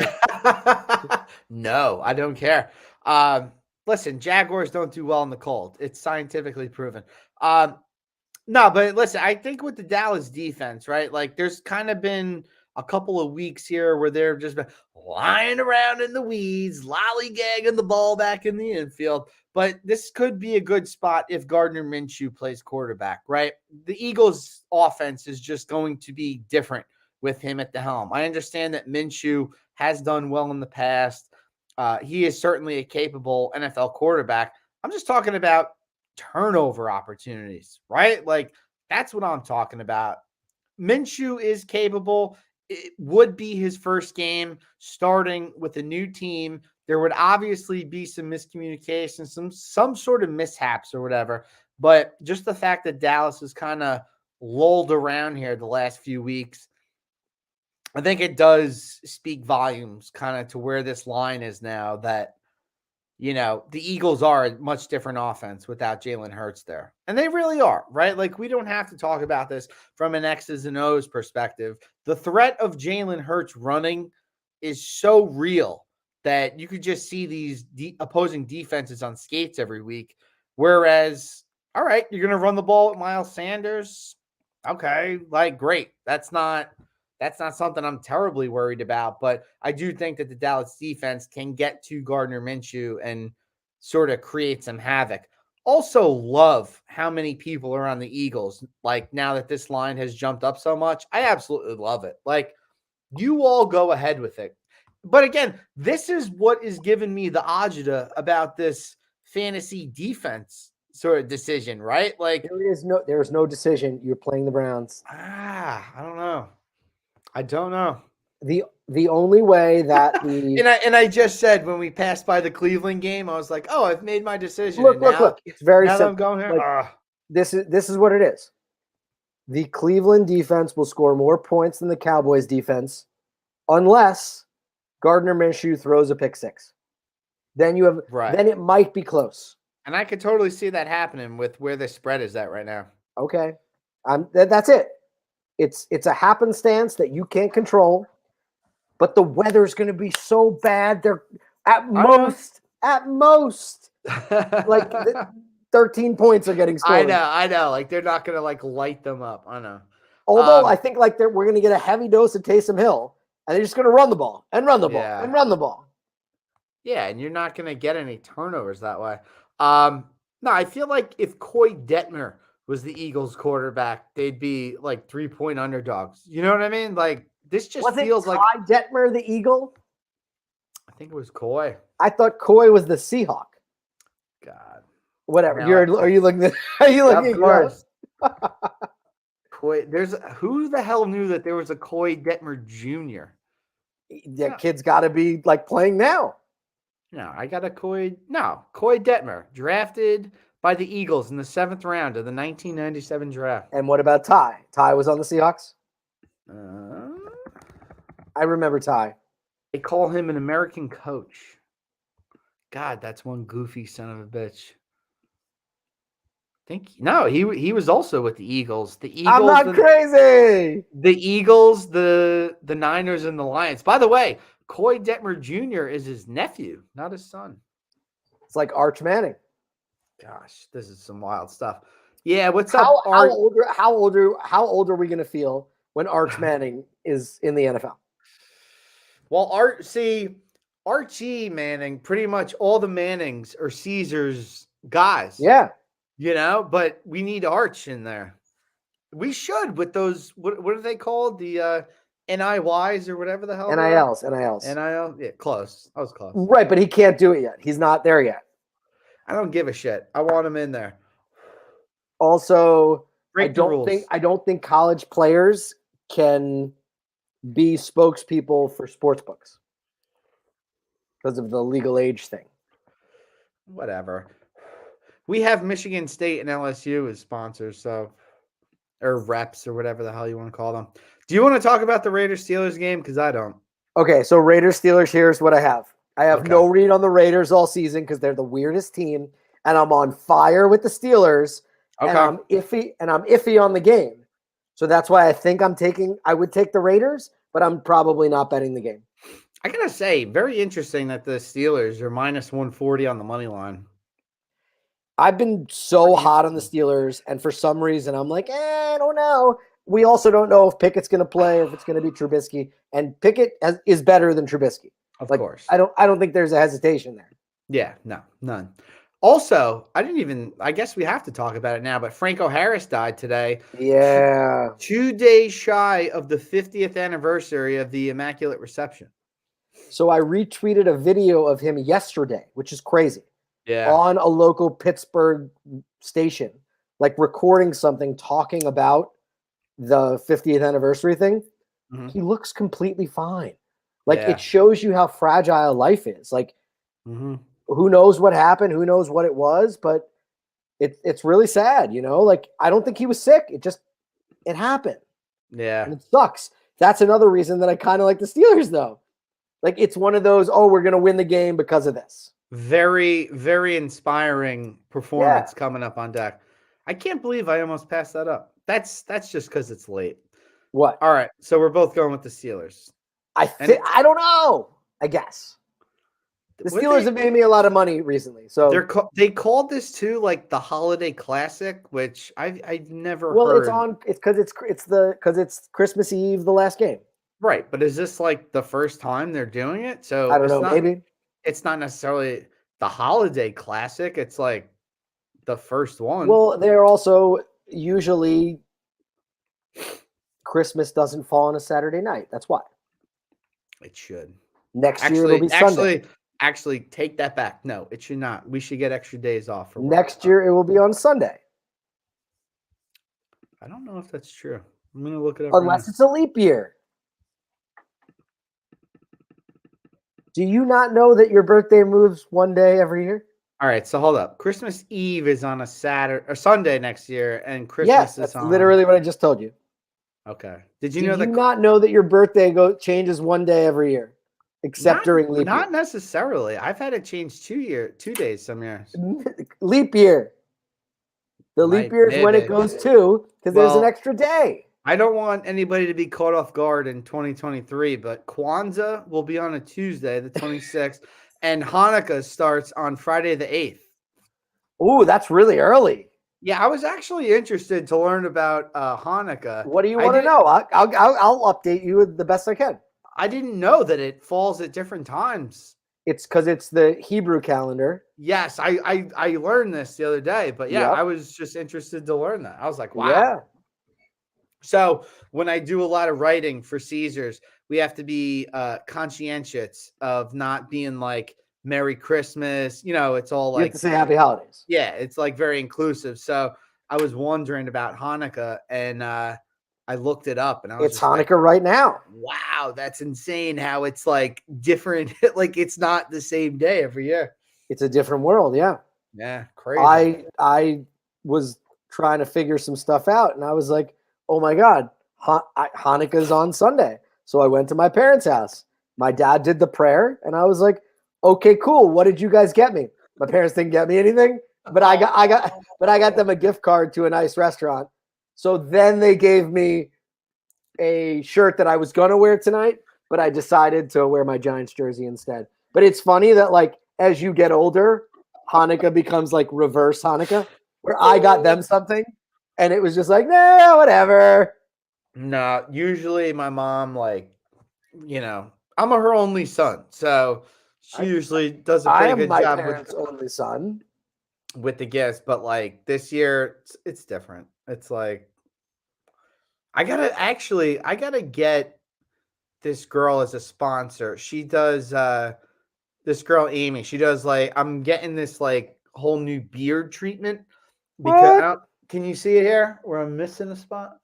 No, I don't care. Listen, Jaguars don't do well in the cold. It's scientifically proven. No, but listen, I think with the Dallas defense, right? Like there's kind of been a couple of weeks here where they've just been lying around in the weeds, lollygagging the ball back in the infield. But this could be a good spot if Gardner Minshew plays quarterback, right? The Eagles' offense is just going to be different with him at the helm. I understand that Minshew has done well in the past. He is certainly a capable NFL quarterback. I'm just talking about turnover opportunities, right? Like that's what I'm talking about. Minshew is capable. It would be his first game starting with a new team. There would obviously be some miscommunication, some sort of mishaps or whatever. But just the fact that Dallas is kind of lulled around here the last few weeks, I think it does speak volumes kind of to where this line is now that the Eagles are a much different offense without Jalen Hurts there. And they really are, right? Like, we don't have to talk about this from an X's and O's perspective. The threat of Jalen Hurts running is so real that you could just see these opposing defenses on skates every week. Whereas, all right, you're going to run the ball with Miles Sanders. Okay, like, great. That's not something I'm terribly worried about, but I do think that the Dallas defense can get to Gardner Minshew and sort of create some havoc. Also, love how many people are on the Eagles. Like, now that this line has jumped up so much, I absolutely love it. Like, you all go ahead with it. But again, this is what is giving me the agita about this fantasy defense sort of decision, right? Like, there is no decision. You're playing the Browns. I don't know. I don't know. The only way that the and I just said when we passed by the Cleveland game, I was like, "Oh, I've made my decision." look. It's very now simple. that I'm going here, like, this is what it is. The Cleveland defense will score more points than the Cowboys defense, unless Gardner Minshew throws a pick six. Then you have then it might be close. And I could totally see that happening with where the spread is at right now. Okay, that's it. It's a happenstance that you can't control, but the weather's going to be so bad. They're at most like 13 points are getting scored. I know. Like they're not going to like light them up. I know. Although I think like we're going to get a heavy dose of Taysom Hill, and they're just going to run the ball and run the ball and run the ball. Yeah, and you're not going to get any turnovers that way. No, I feel like if Coy Detmer was the Eagles quarterback, they'd be like 3-point underdogs. You know what I mean? Like this just feels like Ty Detmer the Eagle. I think it was Coy. I thought Coy was the Seahawk. God, whatever. Are you looking? Are you looking? Of course. Coy. Who the hell knew that there was a Coy Detmer Jr. That kid's got to be like playing now. No, I got a Coy Detmer, drafted by the Eagles in the 7th round of the 1997 draft. And what about Ty? Ty was on the Seahawks? I remember Ty. They call him an American coach. God, that's one goofy son of a bitch. He was also with the Eagles. The Eagles. I'm not crazy. The Eagles, the Niners, and the Lions. By the way, Coy Detmer Jr. is his nephew, not his son. It's like Arch Manning. Gosh, this is some wild stuff. Yeah, what's up? How old are we going to feel when Arch Manning is in the NFL? Well, Archie Manning, pretty much all the Mannings are Caesar's guys. Yeah. But we need Arch in there. We should with those, what are they called? The NIYs or whatever the hell. NILs. NIL. Yeah, close. I was close. Right, but he can't do it yet. He's not there yet. I don't give a shit. I want him in there. Also, I don't think college players can be spokespeople for sports books because of the legal age thing. Whatever. We have Michigan State and LSU as sponsors, or reps or whatever the hell you want to call them. Do you want to talk about the Raiders-Steelers game? Because I don't. Okay, so Raiders-Steelers, here's what I have. I have no read on the Raiders all season because they're the weirdest team, and I'm on fire with the Steelers, and I'm iffy on the game. So that's why I would take the Raiders, but I'm probably not betting the game. I gotta say, very interesting that the Steelers are minus 140 on the money line. I've been so hot on the Steelers, and for some reason, I'm like, I don't know. We also don't know if Pickett's going to play or if it's going to be Trubisky, and Pickett is better than Trubisky. Of Like, course. I don't think there's a hesitation there. Yeah, no, none. Also, I guess we have to talk about it now, but Franco Harris died today. Yeah. 2 days shy of the 50th anniversary of the Immaculate Reception. So I retweeted a video of him yesterday, which is crazy, Yeah. on a local Pittsburgh station, like recording something talking about the 50th anniversary thing. Mhm. He looks completely fine. Like, Yeah. it shows you how fragile life is. Like, Mhm. who knows what happened? Who knows what it was? But it's really sad, Like, I don't think he was sick. It happened. Yeah. And it sucks. That's another reason that I kind of like the Steelers, though. Like, it's one of those, we're going to win the game because of this. Very, very inspiring performance coming up on deck. I can't believe I almost passed that up. That's just because it's late. What? All right, so we're both going with the Steelers. I don't know. I guess the Steelers have made me a lot of money recently. So they called this too like the Holiday Classic, which I've never heard. Well, it's because it's Christmas Eve, the last game. Right, but is this like the first time they're doing it? So I don't know. Maybe it's not necessarily the Holiday Classic. It's like the first one. Well, they're also usually Christmas doesn't fall on a Saturday night. That's why. It should. Next year it'll be Sunday. Actually, take that back. No, it should not. We should get extra days off. Next year it will be on Sunday. I don't know if that's true. I'm going to look it up. Unless it's a leap year. Do you not know that your birthday moves one day every year? All right, so hold up. Christmas Eve is on a Saturday or Sunday next year, and Christmas is on. Literally what I just told you. Okay. Did you not know that your birthday changes one day every year, except during leap year? Not necessarily. I've had it change 2 days some years. Leap year. The leap year is when it goes to, because there's an extra day. I don't want anybody to be caught off guard in 2023, but Kwanzaa will be on a Tuesday, the 26th, and Hanukkah starts on Friday the 8th. Ooh, that's really early. Yeah, I was actually interested to learn about Hanukkah. What do you want to know? I'll update you the best I can. I didn't know that it falls at different times. It's because it's the Hebrew calendar. Yes, I learned this the other day, but yeah, I was just interested to learn that. I was like, wow. Yeah. So when I do a lot of writing for Caesars, we have to be conscientious of not being like Merry Christmas. It's all like you have to say Happy Holidays. Yeah, it's like very inclusive. So I was wondering about Hanukkah, and I looked it up, and I was it's Hanukkah right now. Wow, that's insane! How it's like different. Like it's not the same day every year. It's a different world. Yeah. Yeah, crazy. I was trying to figure some stuff out, and I was like, oh my God, Hanukkah's on Sunday. So I went to my parents' house. My dad did the prayer, and I was like, okay, cool. What did you guys get me? My parents didn't get me anything, but I got them a gift card to a nice restaurant. So then they gave me a shirt that I was gonna wear tonight, but I decided to wear my Giants jersey instead. But it's funny that like as you get older, Hanukkah becomes like reverse Hanukkah, where I got them something. And it was just like, nah, whatever. No, usually my mom, like, I'm her only son. So she usually does a pretty good job with my parents' only son. With the gifts. But like this year, it's different. It's like, I gotta get this girl as a sponsor. She does, this girl, Amy, she does like, I'm getting this like whole new beard treatment because can you see it here where I'm missing a spot?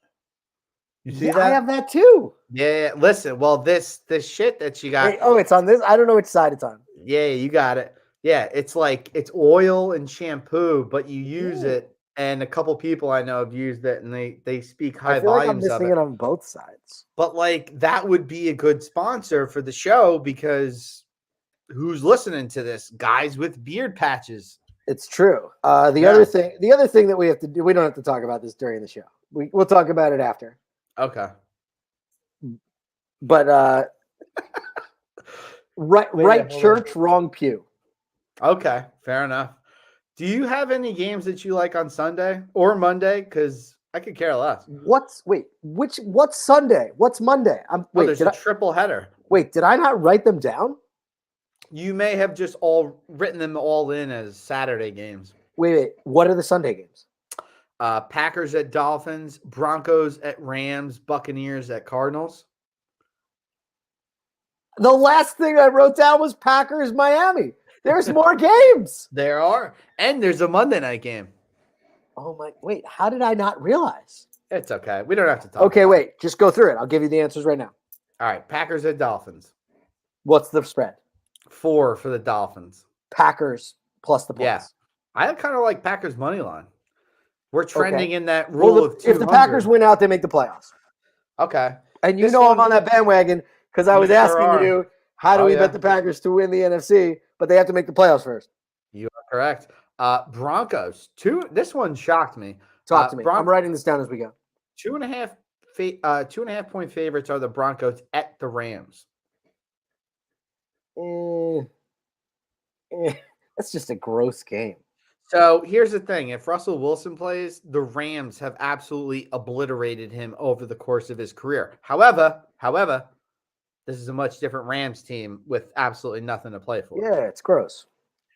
You see that? I have that too. Yeah. Listen, well, this shit that you got. Wait, it's on this. I don't know which side it's on. Yeah, you got it. Yeah, it's like it's oil and shampoo, but you use it, and a couple people I know have used it, and they speak high volumes like I'm missing it on both sides. But like that would be a good sponsor for the show because who's listening to this? Guys with beard patches. It's true. The other thing that we have to do, we don't have to talk about this during the show. We'll talk about it after. Okay. But right church, wrong pew. Okay, fair enough. Do you have any games that you like on Sunday or Monday? Because I could care less. What's Sunday? What's Monday? There's a triple header. Did I not write them down? You may have just all written them all in as Saturday games. Wait. What are the Sunday games? Packers at Dolphins, Broncos at Rams, Buccaneers at Cardinals. The last thing I wrote down was Packers Miami. There's more games. There are. And there's a Monday night game. Oh my, wait, how did I not realize? It's okay. We don't have to talk. Okay, wait, just go through it. I'll give you the answers right now. All right, Packers at Dolphins. What's the spread? 4 for the Dolphins. Packers plus the points. Yeah. I kind of like Packers money line. We're trending in that rule of 200. If the Packers win out, they make the playoffs. Okay. And I'm on that bandwagon because I was asking you, how do we bet the Packers to win the NFC? But they have to make the playoffs first. You are correct. Broncos. This one shocked me. Talk to me. I'm writing this down as we go. 2.5 point favorites are the Broncos at the Rams. That's just a gross game. So here's the thing. If Russell Wilson plays, the Rams have absolutely obliterated him over the course of his career. However, this is a much different Rams team with absolutely nothing to play for. Yeah, it's gross.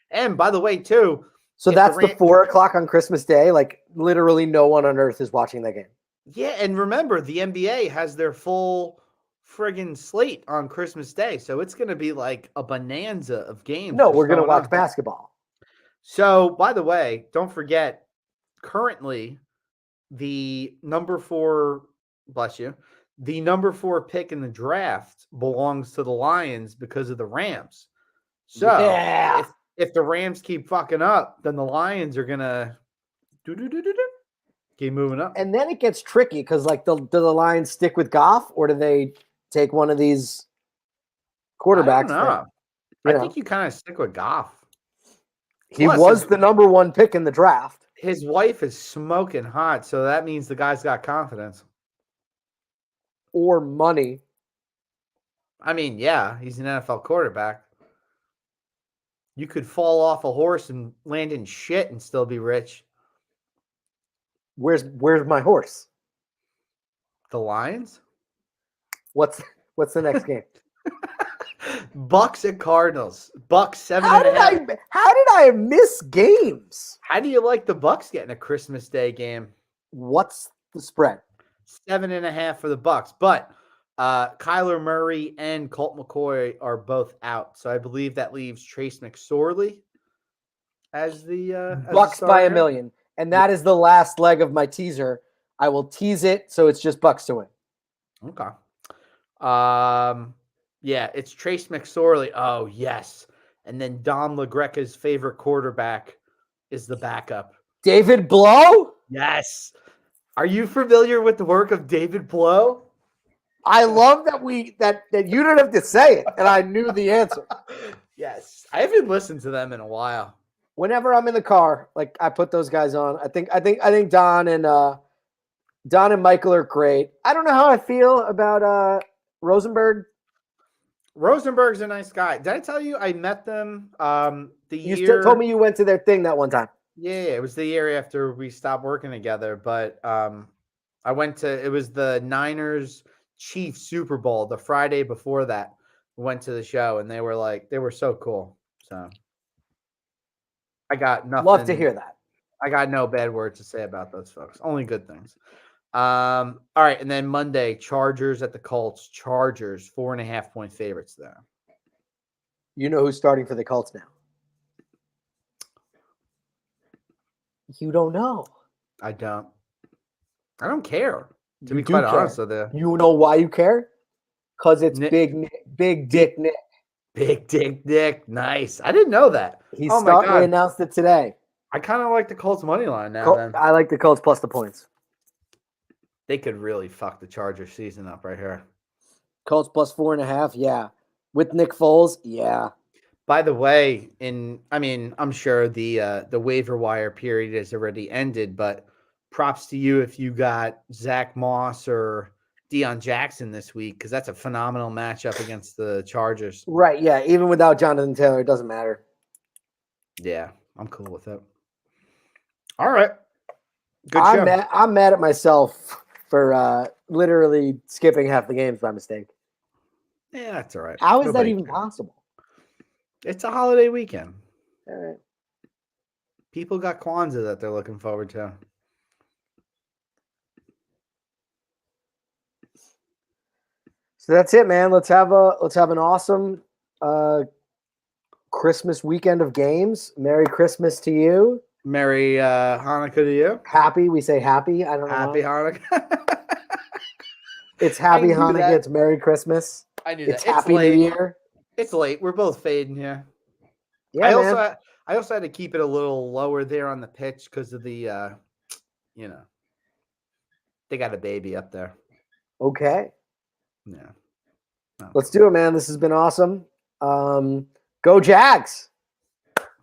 And by the way, too. So that's the 4 o'clock on Christmas Day. Like literally no one on earth is watching that game. Yeah, and remember, the NBA has their full friggin' slate on Christmas Day. So it's going to be like a bonanza of games. No, we're going to watch basketball. So, by the way, don't forget, currently, the number 4 pick in the draft belongs to the Lions because of the Rams. So, if the Rams keep fucking up, then the Lions are going to keep moving up. And then it gets tricky because, like, do the Lions stick with Goff or do they take one of these quarterbacks? I think you kind of stick with Goff. He was the number 1 pick in the draft. His wife is smoking hot, so that means the guy's got confidence. Or money. I mean, yeah, he's an NFL quarterback. You could fall off a horse and land in shit and still be rich. Where's my horse? The Lions? What's the next game? Bucks at Cardinals. Bucks 7.5. How did I miss games? How do you like the Bucks getting a Christmas Day game? What's the spread? 7.5 for the Bucks. But Kyler Murray and Colt McCoy are both out. So I believe that leaves Trace McSorley as the Bucks by a million. And that is the last leg of my teaser. I will tease it so it's just Bucks to win. Okay. Yeah, it's Trace McSorley. Oh, yes. And then Don LaGreca's favorite quarterback is the backup. David Blow? Yes. Are you familiar with the work of David Blow? I love that that you don't have to say it, and I knew the answer. Yes. I haven't listened to them in a while. Whenever I'm in the car, like I put those guys on. I think Don and Michael are great. I don't know how I feel about Rosenberg. Rosenberg's a nice guy. Did I tell you I met them You told me you went to their thing that one time. Yeah, it was the year after we stopped working together. But I went to, it was the Niners Chiefs Super Bowl, the Friday before that. Went to the show and they were so cool. So I got nothing. Love to hear that. I got no bad words to say about those folks. Only good things. All right, and then Monday, Chargers at the Colts. Chargers 4.5 point favorites there. You know who's starting for the Colts now? You don't know. I don't care. To be quite honest with you. You know why you care? Because it's Big Dick Nick. Big Dick Nick. Nice. I didn't know that. He announced it today. I kind of like the Colts money line now. I like the Colts plus the points. They could really fuck the Chargers season up right here. Colts plus 4.5, yeah. With Nick Foles, yeah. By the way, I'm sure the waiver wire period has already ended, but props to you if you got Zach Moss or Deion Jackson this week, because that's a phenomenal matchup against the Chargers. Right, yeah. Even without Jonathan Taylor, it doesn't matter. Yeah, I'm cool with it. All right. Good I'm show. mad. I'm mad at myself for literally skipping half the games by mistake. Yeah, that's all right. How is that Nobody even cares. possible? It's a holiday weekend. All right. People got Kwanzaa that they're looking forward to. So that's it, man. Let's have an awesome Christmas weekend of games. Merry Christmas to you. Merry Hanukkah to you. Happy. We say happy. I don't know. Happy Hanukkah. It's Happy knew Hanukkah. that. It's Merry Christmas. I knew It's that. It's Happy New late. Year. It's late. We're both fading here. Yeah, man. I also had to keep it a little lower there on the pitch because of the they got a baby up there. Okay. Yeah. Let's do it, man. This has been awesome. Go Jags.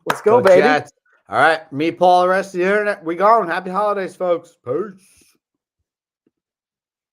Let's go baby. Jets. All right. Me, Paul, the rest of the internet. We gone. Happy holidays, folks. Peace.